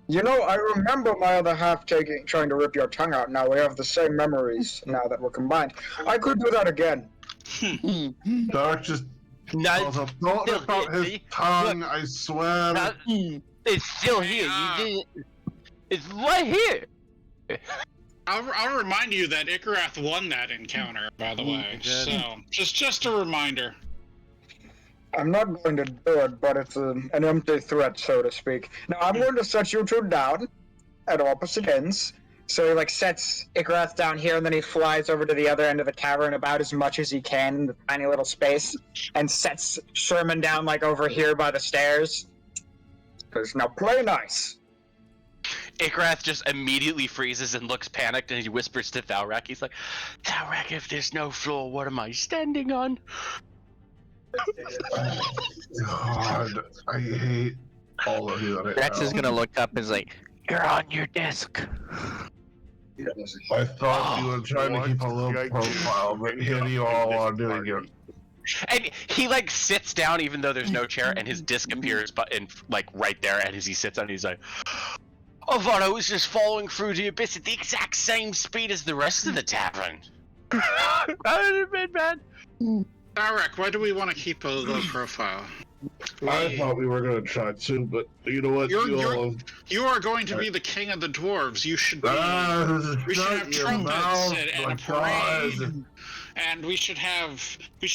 You know, I remember my other half trying to rip your tongue out. Now we have the same memories now that we're combined. I could do that again. Dark just No, calls a thought about his tongue, I swear. it's still here. You didn't. It's right here. I'll remind you that Ikarath won that encounter, by the way. So just a reminder. I'm not going to do it, but it's an empty threat, so to speak. Now I'm going to set you two down at opposite ends. So he like sets Ikarath down here, and then he flies over to the other end of the cavern about as much as he can in the tiny little space, and sets Sherman down like over here by the stairs. Because now play nice. Ikrath just immediately freezes and looks panicked, and he whispers to Thalrak. He's like, "Thalrak, if there's no floor, what am I standing on?" God, I hate all of you. Rex is gonna look up and is like, "You're on your desk." I thought you were trying to keep a low What? profile, but here you all are doing it. And he like sits down, even though there's no chair, and his disc appears, but in like right there. And as he sits down, he's like, "I thought I was just falling through the abyss at the exact same speed as the rest of the tavern." That would have been bad. Thalrak, why do we want to keep a low profile? I thought we were going to try to, but you know what? You are going to be the king of the dwarves. You should be. We should have trumpets and a parade, and we should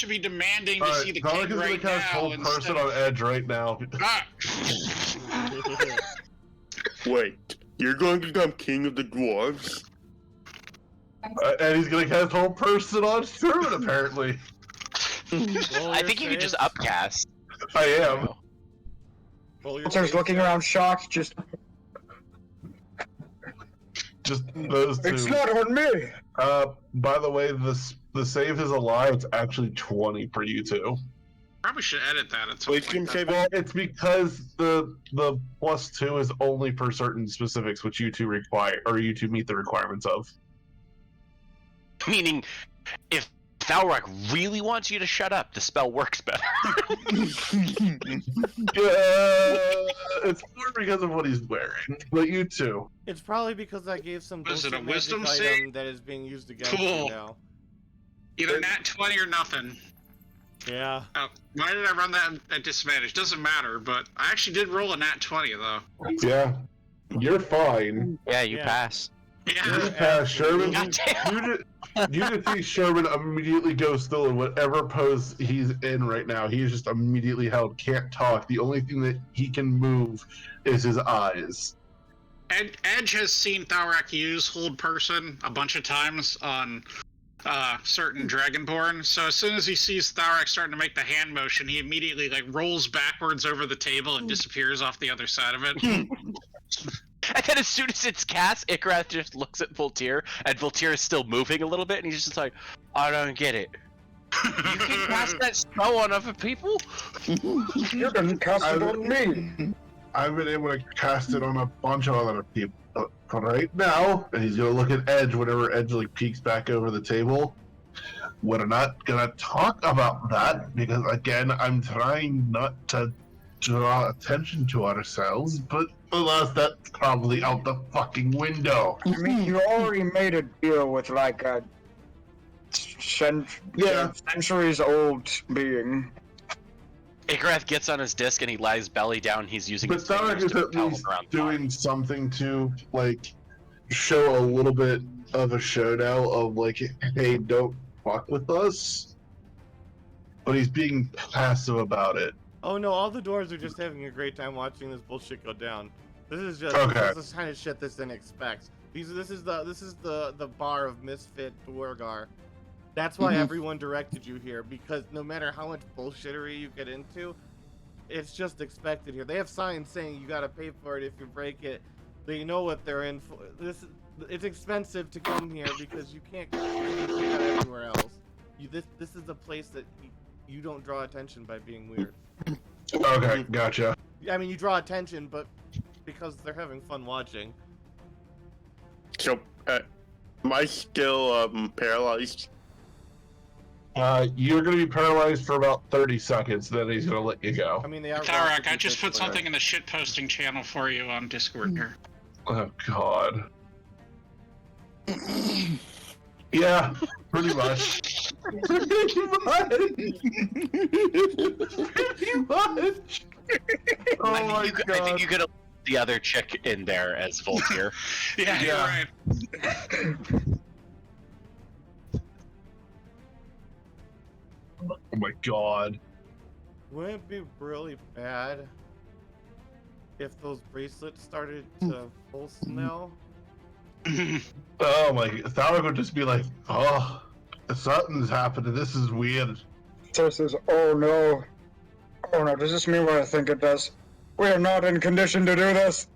be demanding to see the king right now. Whole person on edge right now. Wait, you're going to become king of the dwarves? And he's going to cast whole person on Sherman, apparently. I think you could just upcast. I am. Walter's looking around shocked, just those two. it's not on me! By the way, the save is alive. It's actually 20 for you two. Probably should edit that at some Wisdom point. save. Well, it's because the +2 is only for certain specifics, which you two require, or you two meet the requirements of. Meaning, if Thalrak really wants you to shut up, the spell works better. It's more because of what he's wearing. But you two. It's probably because I gave some Was it a bullshit wisdom magic save? item that is being used against Cool. you now. Either nat 20 or nothing. Yeah. Why did I run that at disadvantage? Doesn't matter, but I actually did roll a nat 20 though. Yeah. You're fine. Yeah, you Yeah. pass. Yeah. You pass, Sherman. Goddamn. You just see Sherman immediately go still in whatever pose he's in right now. He is just immediately held, can't talk. The only thing that he can move is his eyes. Edge has seen Thalrak use hold person a bunch of times on certain Dragonborn, so as soon as he sees Thalrak starting to make the hand motion, he immediately like rolls backwards over the table and disappears off the other side of it. And then as soon as it's cast, Ikrath just looks at Voltaire, and Voltaire is still moving a little bit, and he's just like, "I don't get it. You can cast that spell on other people?" You didn't cast it on me! I've been able to cast it on a bunch of other people. But right now, and he's gonna look at Edge whenever Edge like peeks back over the table. We're not gonna talk about that because again, I'm trying not to draw attention to ourselves, but alas, that's probably out the fucking window. I mean, you already made a deal with like a centuries old being. Igrath gets on his disc and he lies belly down. He's using But his fingers Thorek is to at propel least him around the body. doing something to like show a little bit of a show now of like, hey, don't fuck with us. But he's being passive about it. Oh no, all the doors are just having a great time watching this bullshit go down. This is just Okay. this is the kind of shit this didn't expect. This is the bar of misfit Dwargar. That's why everyone directed you here, because no matter how much bullshittery you get into, it's just expected here. They have signs saying you gotta pay for it if you break it. They know what they're in for. It's expensive to come here because you can't do that everywhere else. This is a place that you don't draw attention by being weird. Okay, gotcha. I mean, you draw attention, but because they're having fun watching. So, am I still paralyzed? You're gonna be paralyzed for about 30 seconds, then he's gonna let you go. I mean, they are. Tarak, I just put something in the shit posting channel for you on Discord here. Oh god. Yeah, pretty much. Pretty much. Oh my god. I think you could have the other chick in there as Voltaire. Yeah, you're right. Oh my god. Wouldn't it be really bad if those bracelets started to pulse now? Oh my, Thorek would just be like, oh, something's happening, this is weird. So it says, oh no, does this mean what I think it does? We are not in condition to do this.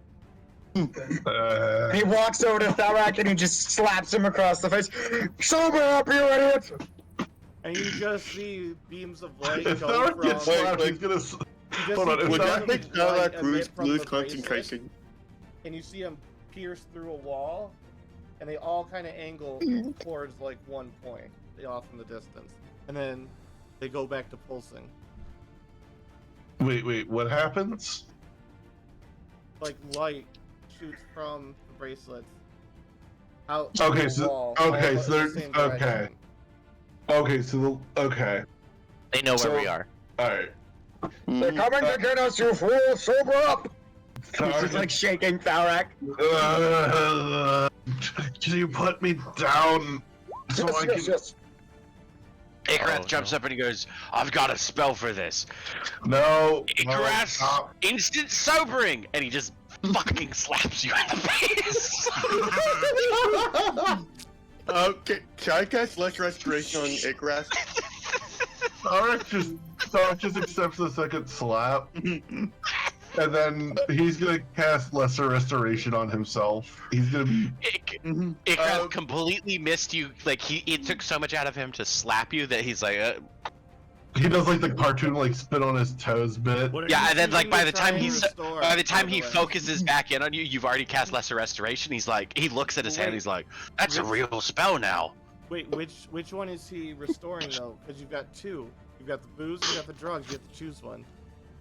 He walks over to Thorek and he just slaps him across the face. Sober up, you idiot! And you just see beams of light If go Thorek from. gets slapped, he's gonna... Hold on, if Would that Thorek... make Tarak lose bracelet, concentration? and you see them pierce through a wall, and they all kind of angle towards like one point, off in the distance, and then they go back to pulsing. Wait, what happens? Like light shoots from the bracelets out. Okay, the so- wall, okay, all so in the they're- same okay. direction. Okay, so okay. They know where we are. Alright. They're coming to get us, you fool! Sober up! He's just like shaking Thorek. Can you put me down so I can... Yes. Igrath jumps up and he goes, I've got a spell for this. No. Igrath, stop. instant sobering! And he just fucking slaps you in the face. Okay, can I cast less restoration on Igrath? Thorek just accepts the second slap. And then he's gonna cast Lesser Restoration on himself. He's gonna be... Igrath completely missed you. Like, it took so much out of him to slap you that he's like, He does like the cartoon like spit on his toes bit. What are yeah, you and then like choosing by to the try time and he's restore, by the time by he way? focuses back in on you, you've already cast Lesser Restoration. He's like, he looks at his hand, he's like, that's a real spell now. Wait, which one is he restoring though? Because you've got two. You've got the booze, you got the drugs. You have to choose one.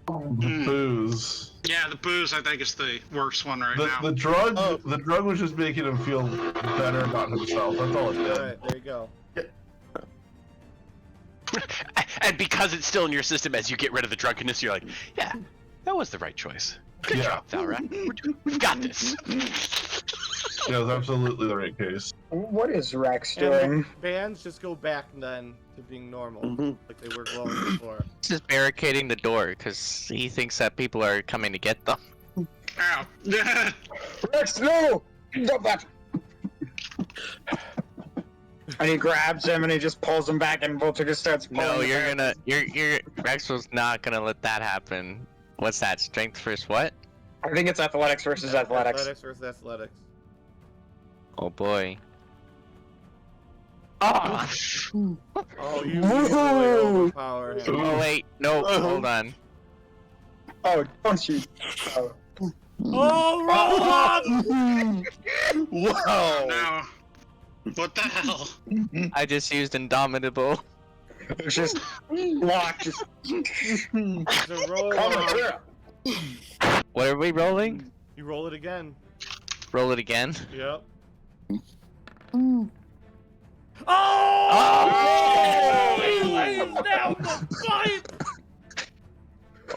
The booze. Yeah, the booze I think is the worst one right now. The drug the drug was just making him feel better about himself. That's all it did. All right, there you go. And because it's still in your system, as you get rid of the drunkenness, you're like, yeah, that was the right choice. Good job, Thalrak. We've got this. Yeah, it was absolutely the right case. What is Rex And doing? the bands just go back then to being normal, like they were glowing before. He's just barricading the door because he thinks that people are coming to get them. Ow. Rex, no! Stop that! And he grabs him and he just pulls him back and Voltic starts pulling No, him back. you're Rex was not gonna let that happen. What's that? Strength versus what? I think it's athletics versus athletics. Athletics versus athletics. Oh boy. Ah! Oh, you Woohoo! really overpower him. Oh wait, no, hold on. Oh, don't you? Oh. Oh, Rob! Wow! No. What the hell? I just used Indomitable. It's just lock. Just It's a roll come off. here. What are we rolling? You roll it again. Roll it again. Yep. Oh! He lays down the pipe!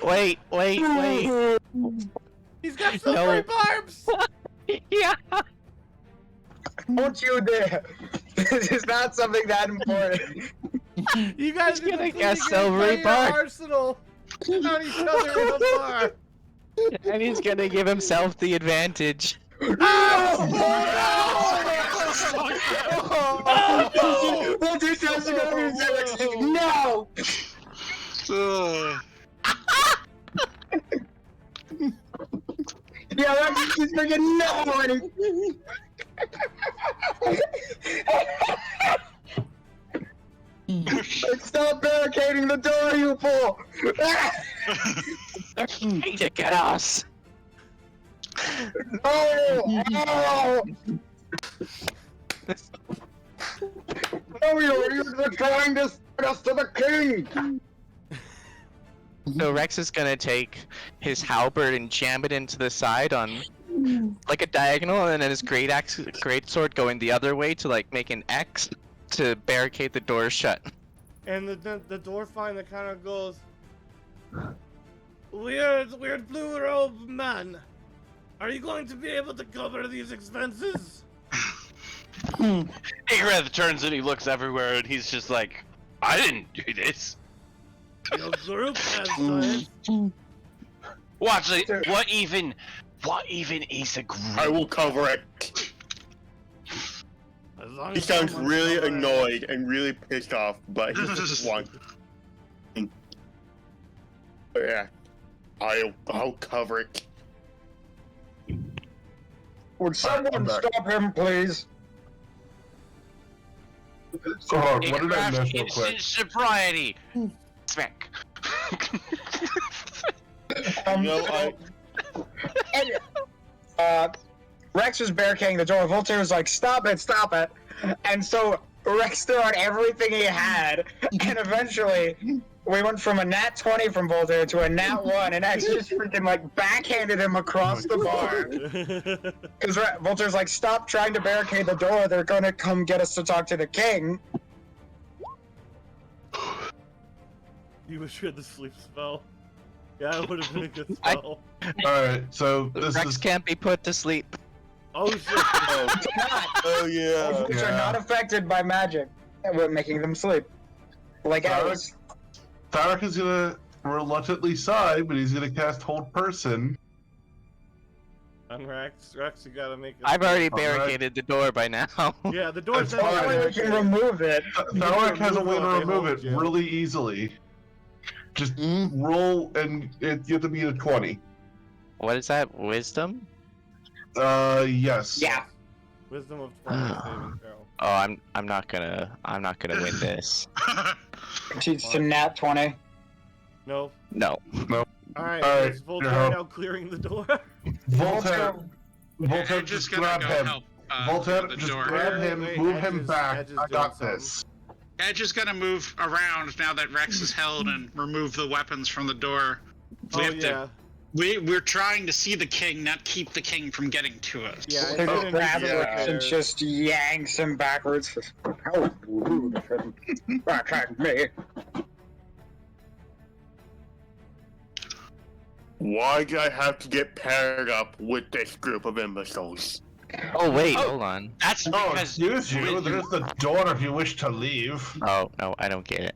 Wait. He's got silvery barbs! Yeah. Don't you dare! This is not something that important. You guys He's are gonna completely guess getting silvery your bar. arsenal on each other in a bar. And he's gonna give himself the advantage. Oh, What is no! Yeah, that's just freaking no! Stop barricading the door, you fool! They're trying to get us. No! No! No, you're trying to send us to the king! So Rex is gonna take his halberd and jam it into the side on like a diagonal, and then his great sword going the other way to like make an X to barricade the door shut. and the door finally kind of goes, weird blue robe man. Are you going to be able to cover these expenses? Igrath turns and he looks everywhere and he's just like, I didn't do this. Your group has done it. Watch it. What even is a group? I will cover it. As long He as sounds someone's really covering it. annoyed and really pissed off, but he just wants. But yeah, I'll cover it. Would someone back. stop him, please? So hold on, what did I Igrath miss real quick? instant sobriety. Smack. No, Rex was barricading the door. Voltaire was like, stop it. And so Rex threw out everything he had, and eventually we went from a nat 20 from Voltaire to a nat 1, and X just freaking like backhanded him across the bar. Because Voltaire's like, stop trying to barricade the door, they're gonna come get us to talk to the king. You wish you had the sleep spell. Yeah, it would have been a good spell. Alright, so this Rex is can't be put to sleep. Oh shit. oh yeah. Which are not affected by magic, we're making them sleep. Like ours. Tarek is gonna reluctantly sigh, but he's gonna cast Hold Person. On Rex, you gotta make it. I've already Alright. barricaded the door by now. Yeah, the door's That's not fine. That way we can remove it. Tarek has a way to remove it, remove they it hold you. really easily. Just roll, and you have to be a 20. What is that? Wisdom? Yes. Yeah. Wisdom of 20 saving throw. Oh, I'm not gonna win this. Cheats to nat 20. No. No. Alright, Alright, is Voltaire you're now clearing the door? Voltaire, Voltaire just gonna grab go him. help Voltaire, the just door. grab him, Wait, move Edge him is- back. Edge is I got doing this. Edge is gonna move around now that Rex is held and remove the weapons from the door. We Oh have yeah. to. We're trying to see the king, not keep the king from getting to us. Yeah, They it's just gonna grabs be Rex and there. just yanks him backwards. How rude of him. Backhand me. Why do I have to get paired up with this group of imbeciles? Oh wait, hold on. That's Oh, because excuse you. There's the door if you wish to leave. Oh no, I don't get it.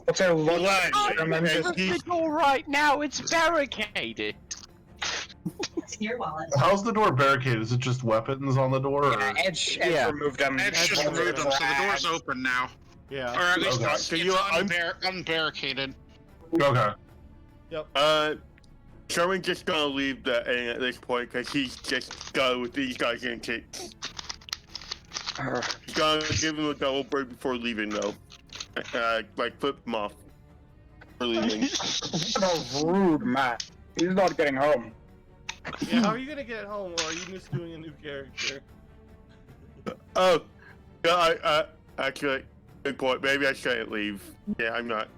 Voltaire looks Gladly, at him and and just he's- all right now. It's barricaded. Your wallet. How's the door barricaded? Is it just weapons on the door? Or... Edge Yeah. removed him. Edge just Voltaire removed them, so the door's open now. Yeah. Or at least Okay. it's, So you know, I'm- unbarricaded. Okay. Sherman's just gonna leave the inn at this point because he's just go with these guys in kicks. He's gonna give him a double break before leaving though. Like flip him off for leaving. So rude, Matt. He's not getting home. Yeah, how are you gonna get home, or are you just doing a new character? Oh, yeah, I actually, good point. Maybe I shouldn't leave. Yeah, I'm not.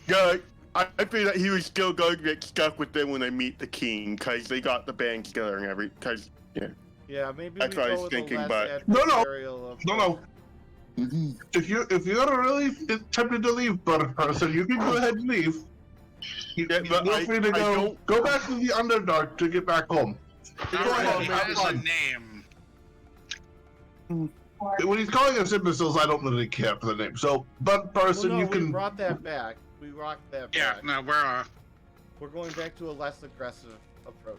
Yeah, I feel that he was still going to get stuck with them when they meet the king because they got the band together and every. Because Yeah, maybe That's we what I go was with thinking, a less but- No, no. adversarial No, no. If you're really tempted to leave, brother person, you can go ahead and leave. You're free to go back to the Underdark to get back home. All Go right, ahead, he have has a fun. name. When he's calling us imbeciles, I don't really care for the name. So, but person, Well, no, you we can. brought that back. We rocked that Yeah, back. no, We're going back to a less aggressive approach.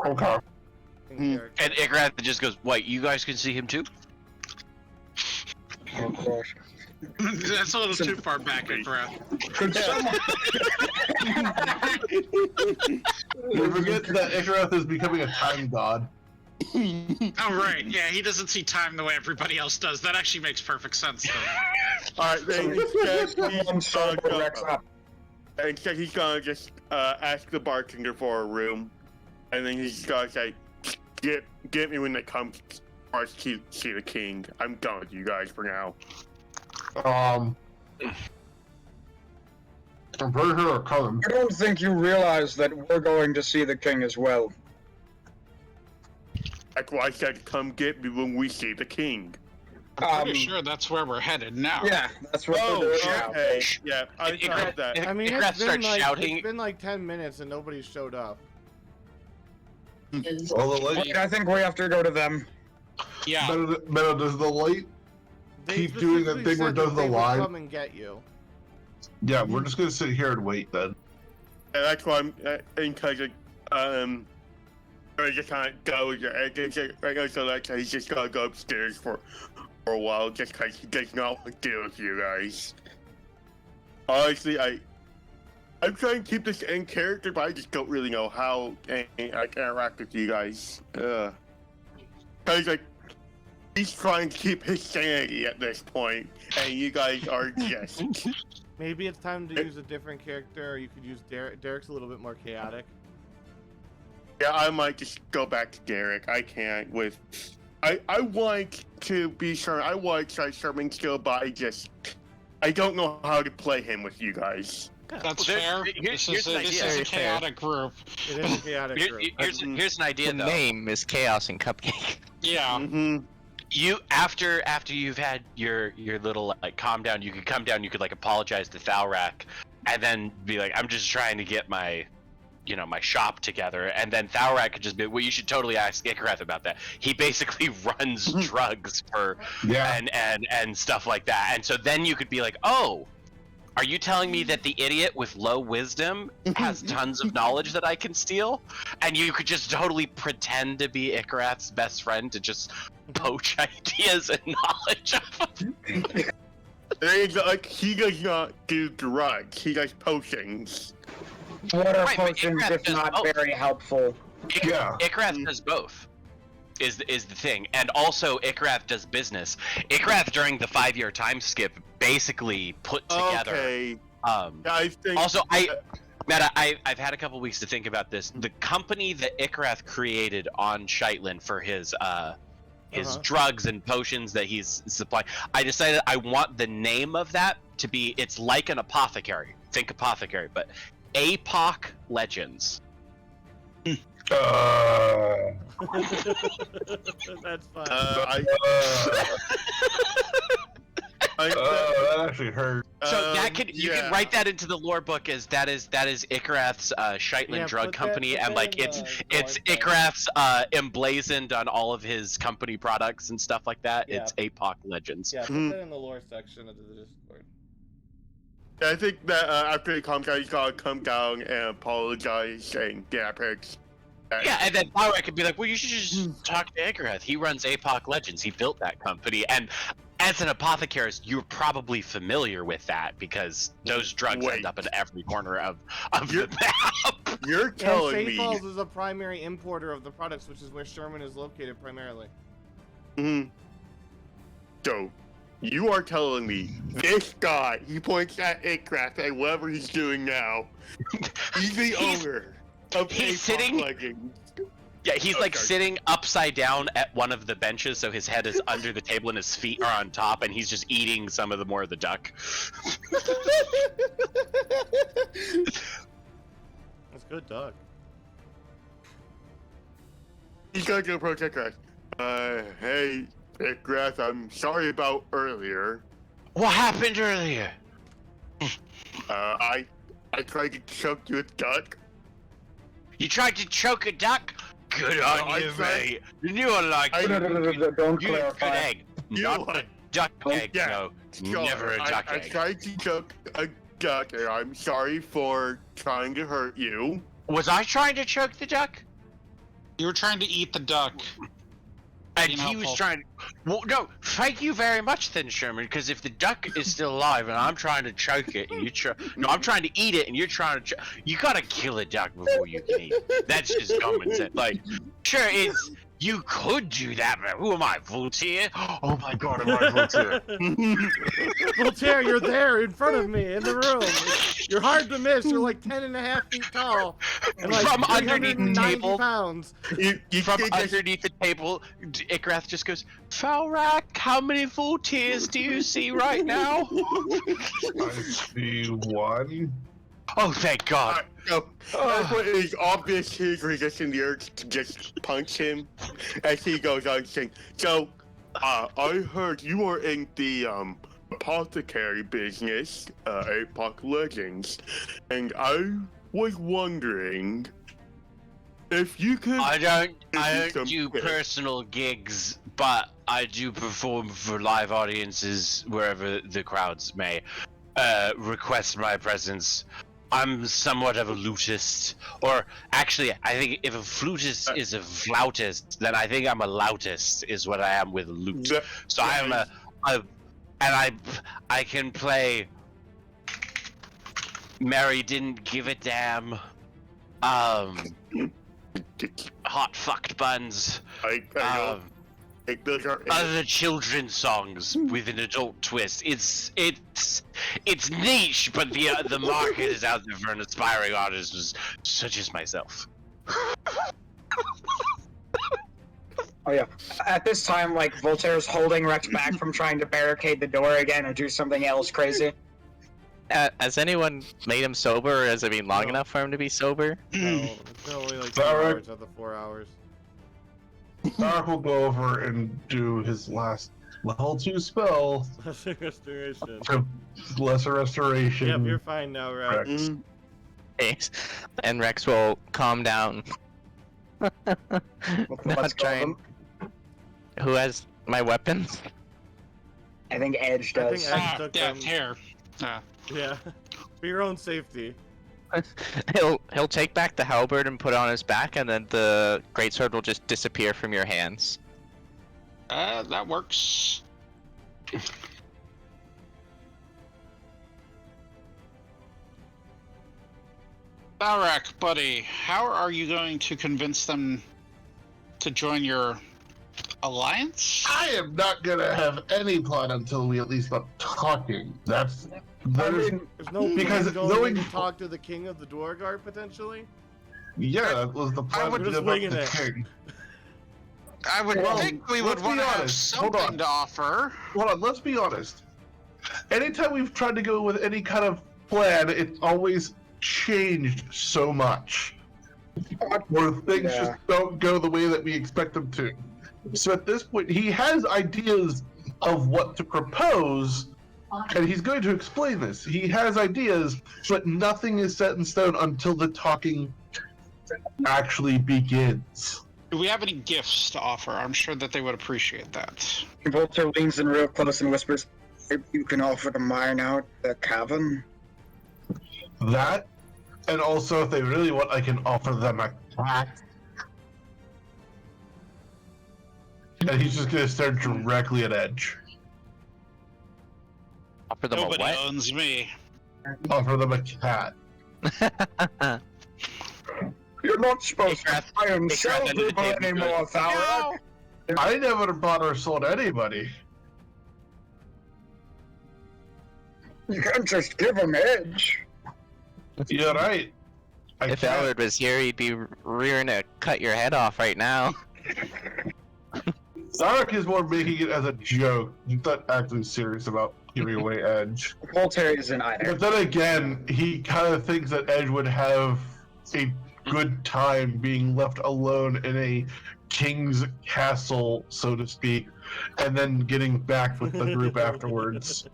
Okay. in character. And Igrath just goes, "What? You guys can see him too?" Oh gosh. that's a little too far back, Igrath. Could someone... You forget that Icarus is becoming a time god. Oh, right. Yeah, he doesn't see time the way everybody else does. That actually makes perfect sense, though. All right, then instead he's gonna just ask the bartender for a room, and then he's gonna say, "Get me when it comes to see the king. I'm done with you guys for now." I'm pretty sure they're coming. I don't think you realize that we're going to see the king as well. That's why I said, "Come get me when we see the king." I'm pretty sure that's where we're headed now. Yeah, that's what Oh, we're doing now. okay. Yeah, I thought that. I mean, Igrath it's been, starts like, shouting. it's been like 10 minutes and nobody showed up. All the light. Wait, I think we have to go to them. Yeah. Better does the light They keep doing the specifically thing where it said does that the they would line? come and get you. Yeah, we're just gonna sit here and wait then. And that's why I'm encouraging. I just can't go. So like he's just gonna go upstairs for a while, just because he does not want to deal with you guys. Honestly, I'm trying to keep this in character, but I just don't really know how I can interact with you guys. Cause like he's trying to keep his sanity at this point, and you guys are just. Maybe it's time to use a different character, or you could use Derek. Derek's a little bit more chaotic. Yeah, I might just go back to Derek. I can't with. I want to be sure. I want to try Sherman skill, but I don't know how to play him with you guys. That's fair. This is an a idea. chaotic group. It is a chaotic group. Here's an idea The though. name is Chaos and Cupcake. Yeah. Mm-hmm. You after you've had your little like calm down, you could come down, you could like apologize to Thalrak, and then be like, I'm just trying to get my my shop together, and then Thalrak could just be, well, you should totally ask Icareth about that. He basically runs drugs for and stuff like that, and so then you could be like, oh, are you telling me that the idiot with low wisdom has tons of knowledge that I can steal? And you could just totally pretend to be Icareth's best friend to just poach ideas and knowledge of him. Like he does not do drugs. He does potions. What are Right, but potions Icareth if does not both. very helpful? Yeah. Icareth does both. Is the thing, and also Icareth does business. Icareth during the 5-year time skip basically put together. Okay. Um, I think. also, Meta, I've had a couple weeks to think about this. The company that Icareth created on Shaitlin for his drugs and potions that he's supplying, I decided I want the name of that to be, it's like an apothecary. Think apothecary, but APOC Legends. That's fine. That actually hurt. So you can write that into the lore book as that is Icareth's Shaitlin Yeah, drug put that- company, put and that like in it's the it's drawing thing. Icareth's emblazoned on all of his company products and stuff like that. Yeah. It's APOC Legends. Yeah, put that in the lore section of the Discord. I think that after he comes down, he's gotta come down and apologize and Yeah, and then Thalrak could be like, well, you should just talk to Icareth. He runs APOC Legends. He built that company. And as an apothecarist, you're probably familiar with that because those drugs end up in every corner of the map. You're And telling Safe me. Falls is a primary importer of the products, which is where Sherman is located primarily. Mhm. So, you are telling me this guy, he points at Icareth and whatever he's doing now, he's the owner of he's APOC sitting- Legends. Yeah, he's like Okay. sitting upside down at one of the benches, so his head is under the table and his feet are on top, and he's just eating some of the more of the duck. That's good, Doug. He's gonna go approach Icareth. Hey, Igrath, I'm sorry about earlier. What happened earlier? I tried to choke you with duck. You tried to choke a duck? Good on I you, tried- mate. You are like Don't you a good clarify. egg. You Not like- a duck egg, yeah. no. Sure, Never a duck I egg. tried to choke a duck, and I'm sorry for trying to hurt you. Was I trying to choke the duck? You were trying to eat the duck. And Being he was helpful. trying. Well, no. Thank you very much, then, Sherman. Because if the duck is still alive and I'm trying to choke it, and no, I'm trying to eat it, and you're trying to. You gotta kill a duck before you can eat it. That's just common sense. Like, sure, it's you could do that, but who am I, Voltaire? Oh my God, am I Voltaire? Voltaire, you're there in front of me in the room. You're hard to miss. You're like 10.5 feet tall and like From underneath the 390 table. pounds. You From think it's- underneath the table, Igrath just goes, Falrak, how many Voltaires do you see right now? I see one. Oh, thank God. No, everyone is obviously resisting the urge to just punch him as he goes on saying, so, I heard you were in the, apothecary business, Apoc Legends, and I was wondering if you could... I don't some do tips. personal gigs, but I do perform for live audiences wherever the crowds may request my presence. I'm somewhat of a flutist, or actually, I think if a flutist is a flautist, then I think I'm a loutist, is what I am with a lute. So I am I can play Mary Didn't Give a Damn, Hot Fucked Buns, I know. Those are... other children's songs with an adult twist. It's niche, but the market is out there for an aspiring artist such as myself. Oh yeah. At this time, like Voltaire's holding Rex back from trying to barricade the door again or do something else crazy. Has anyone made him sober, or has it been long No. enough for him to be sober? No, it's only like 2 Alright. hours of the 4 hours. Dark will go over and do his last level 2 spell, Restoration. Lesser Restoration. Yep, you're fine now, Rex. Rex. Thanks. And Rex will calm down. Let's Not go trying. them. Who has my weapons? I think Edge I does. think Edge took yeah, them. here. Yeah, for your own safety. He'll take back the halberd and put it on his back, and then the greatsword will just disappear from your hands. That works. Barak, buddy, how are you going to convince them to join your alliance? I am not gonna have any plan until we at least start talking. I There's mean, There's no Because point going knowing- in to talk to the king of the Dwargard potentially. yeah, that was the plan. would to just get back wing the it. king. I would Well, think we let's would be want to have honest. Hold something on. to offer. Hold on, let's be honest. Anytime we've tried to go with any kind of plan, it's always changed so much. Where things Yeah. just don't go the way that we expect them to. So at this point, he has ideas of what to propose, and he's going to explain this. He has ideas, but nothing is set in stone until the talking actually begins. Do we have any gifts to offer? I'm sure that they would appreciate that. Voltaire leans in real close and whispers, "Maybe you can offer to mine out the cavern." That, and also if they really want, I can offer them a cat. And he's just gonna stare directly at Edge. Offer them Nobody a what? owns me. Offer them a cat. You're not supposed to Igrath- buy and Igrath sell under the people table anymore, goes, Thalrak. I never bought or sold anybody. You can't just give him Edge. You're right. I If can't- Allard was here, he'd be rearing to cut your head off right now. Zarek is more making it as a joke. He's not actually serious about giving away Edge. Voltaire isn't either. But then again, he kind of thinks that Edge would have a good time being left alone in a king's castle, so to speak, and then getting back with the group afterwards.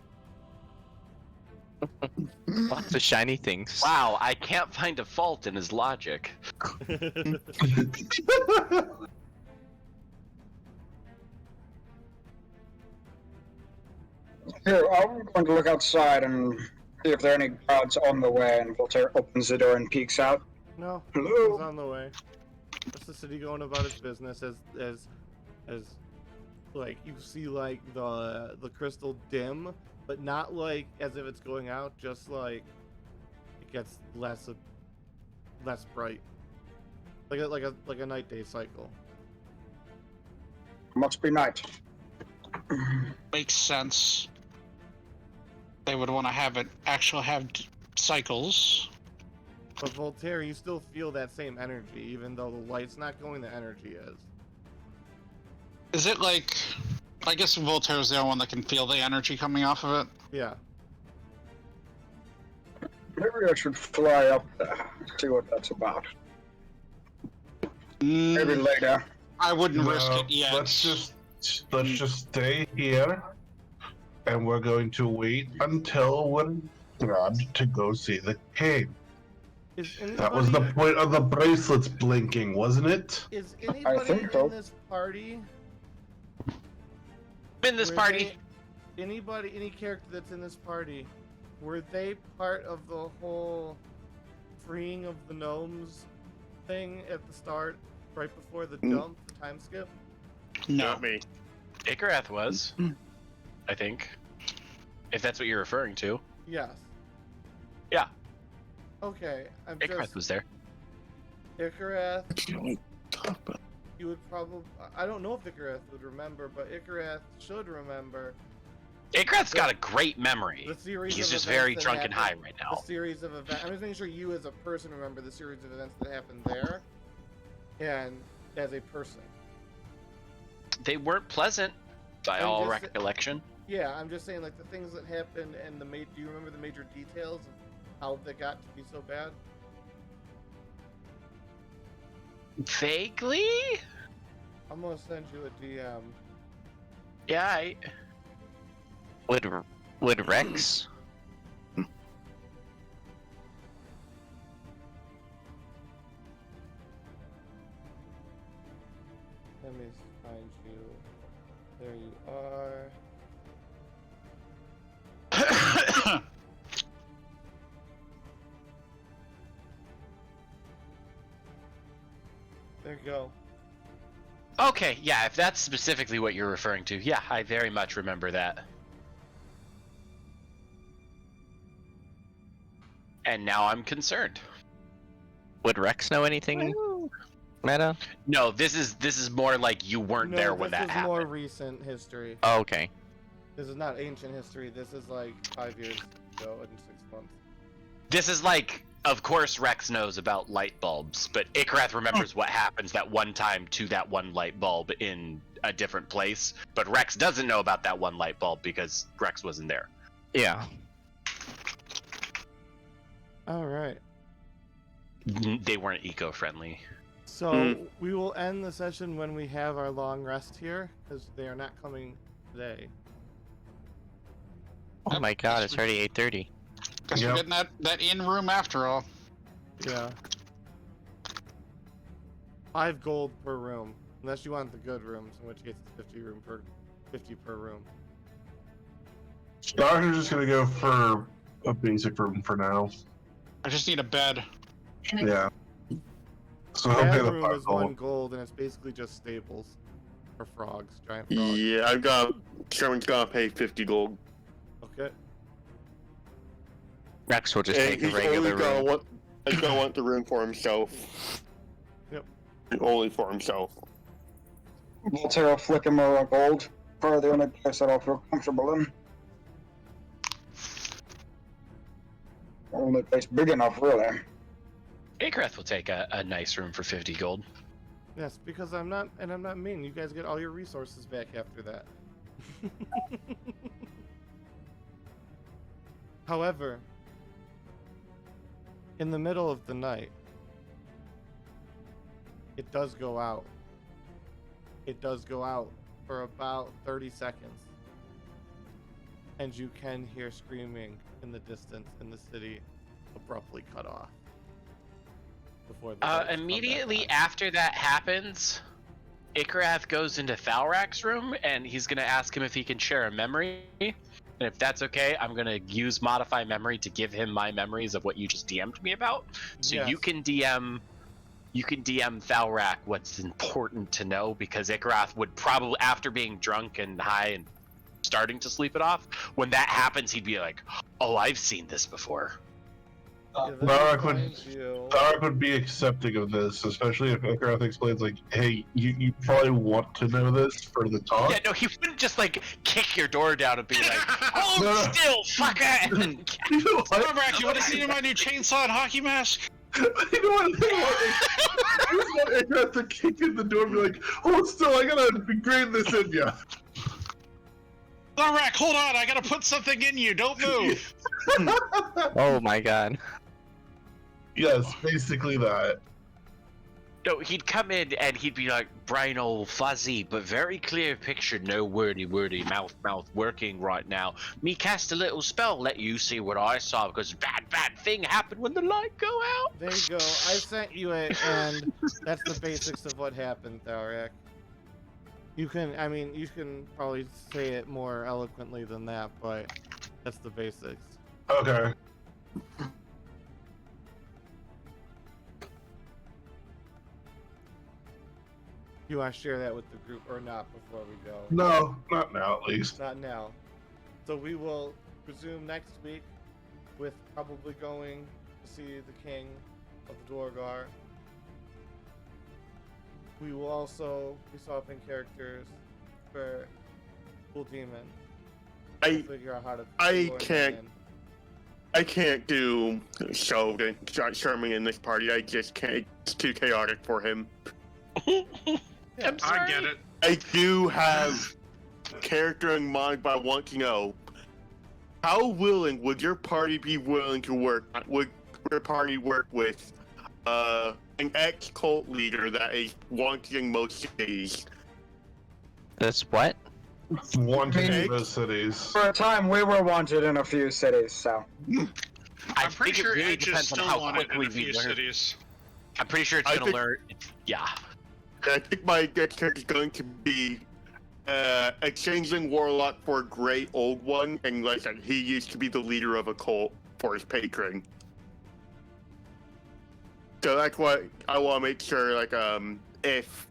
Lots of shiny things. Wow, I can't find a fault in his logic. Here, I'm going to look outside and see if there are any guards on the way, and Voltaire opens the door and peeks out. No, Hello? it's on the way. Just the city going about its business as like you see like the crystal dim, but not like as if it's going out, just like it gets less bright. Like a night day cycle. Must be night. Makes sense. They would want to have it have cycles. But Voltaire, you still feel that same energy, even though the light's not going, the energy is. Is it like? I guess Voltaire's the only one that can feel the energy coming off of it. Yeah. Maybe I should fly up there, see what that's about. Maybe later. I wouldn't risk No, it yet. let's just stay here, and we're going to wait until we're grabbed to go see the king. Is anybody, That was the point of the bracelets blinking, wasn't it? Is anybody think so. in this party? In this were party. Any character that's in this party, were they part of the whole freeing of the gnomes thing at the start, right before the dump, the time skip? No. Not me. Icareth was, I think. If that's what you're referring to. Yes. Yeah. Okay, I'm Icareth just was there. Icareth. You would probably. I don't know if Icareth would remember, but Icareth should remember Icareth's got a great memory. the series. He's of just events very that drunk and high happened- right The now. series of events. I'm just making sure you, as a person, remember the series of events that happened there, and as a person. They weren't pleasant, by I'm all just- recollection. Yeah, I'm just saying, like the things that happened and do you remember the major details of how they got to be so bad? Vaguely? I'm gonna send you a DM. Yeah, Would Rex? Let me find you. There you are. There you go. Okay, yeah, if that's specifically what you're referring to, yeah, I very much remember that. And now I'm concerned. Would Rex know anything? Meta? No, this is more like you weren't No, there when this that is happened. more recent history. Oh, okay. This is not ancient history. This is like 5 years ago in 6 months. This is like, of course Rex knows about light bulbs, but Icareth remembers what happens that one time to that one light bulb in a different place. But Rex doesn't know about that one light bulb because Rex wasn't there. Yeah. All right. They weren't eco-friendly. So we will end the session when we have our long rest here, because they are not coming today. Oh my god, it's already 8:30. Guess Yep. we're getting that in room after all. Yeah. 5 gold per room, unless you want the good rooms, in which case it's 50 per room. I'm just gonna go for a basic room for now. I just need a bed. Yeah. So I'll pay That the room 5 is 1 gold. gold, and it's basically just stables for frogs, giant frogs. Yeah, I've got. Sherman's gonna pay 50 gold. Okay. Rex will just And take a he's regular only gonna room. want. He's gonna want the room for himself. Yep. Only for himself. Voltaire will flick him a gold for the only place that I'll feel comfortable in. Only place big enough, really. Icareth will take a nice room for 50 gold. Yes, because I'm not mean. You guys get all your resources back after that. However, in the middle of the night, it does go out. It does go out for about 30 seconds. And you can hear screaming in the distance, and the city abruptly cut off. Before the lights come back Immediately on. after that happens, Ikrath goes into Thalrak's room, and he's gonna ask him if he can share a memory. And if that's okay, I'm gonna use Modify Memory to give him my memories of what you just DM'd me about. So Yes. you can DM Thalrak what's important to know, because Ikrath would probably, after being drunk and high and starting to sleep it off, when that happens, he'd be like, "Oh, I've seen this before." Yeah, let me Thalrak would- find you. Tarek would be accepting of this, especially if Icarus explains, like, hey, you probably want to know this for the talk. Yeah, no, he wouldn't just like kick your door down and be like, "Hold No. still, fucker!" You know what? Tavrak, you want to see my new chainsaw and hockey mask? You know what? I just want Icarus to kick in the door and be like, hold still, I gotta ingrain this in ya. Tavrak, hold on, I gotta put something in you, don't move. Oh my god. Yes, basically that. No, he'd come in and he'd be like, "Brain all fuzzy, but very clear picture, no wordy, mouth working right now. Me cast a little spell, let you see what I saw, because bad thing happened when the light go out." There you go. I sent you it, and that's the basics of what happened, Thalrak. You can probably say it more eloquently than that, but that's the basics. Okay. You want to share that with the group or not before we go? No, not now at least. Not now. So we will resume next week with probably going to see the king of Dorgar. We will also be swapping characters for Cool Demon. I Figure out how to. I lure him can't- in. I can't do Sherman in this party. I just can't. It's too chaotic for him. Yeah. I'm sorry. I get it. I do have character in mind, but I want to know how willing would your party be willing to work? Would your party work with an ex-cult leader that is wanted in most cities? That's what? Wanting Maybe- in those cities. For a time, we were wanted in a few cities, so. I I'm pretty think it sure really Edge is depends on still how wanted in quickly a we few learn. cities. I'm pretty sure it's I gonna think- learn. Yeah. I think my next character is going to be a changeling warlock for a great old one, and like he used to be the leader of a cult for his patron. So that's what I want to make sure, like, if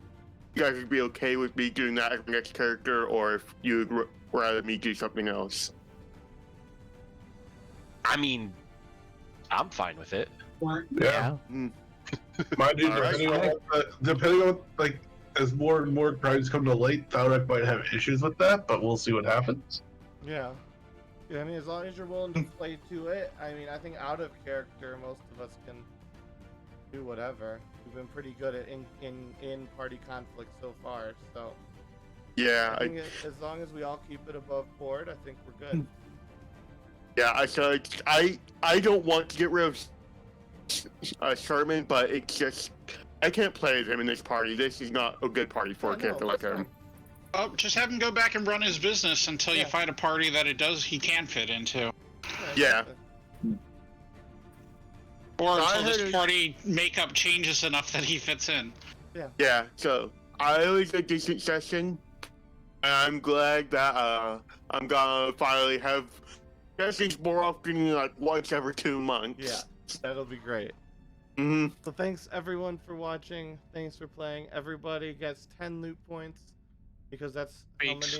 you guys would be okay with me doing that as my next character, or if you'd rather me do something else. I mean, I'm fine with it. Yeah. Mind you, Alright. depending on, like, as more and more crimes come to light, Thalrak might have issues with that, but we'll see what happens. Yeah. Yeah, I mean, as long as you're willing to play to it, I mean, I think out of character, most of us can do whatever. We've been pretty good at in party conflict so far, so Yeah, I think as long as we all keep it above board, I think we're good. I don't want to get rid of Sherman, but it's just I can't play as him in this party. This is not a good party for a Yeah, no, character like that's him. Oh, just have him go back and run his business until you Yeah. find a party that he can fit into. Yeah. exactly. Or I until heard this it- party makeup changes enough that he fits in. Yeah, so I always a decent session. And I'm glad that I'm gonna finally have sessions more often, like once every 2 months. Yeah, that'll be great. hmm So thanks everyone for watching. Thanks for playing. Everybody gets 10 loot points because that's Thanks.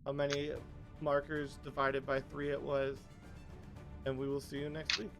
how many markers divided by 3 it was. And we will see you next week.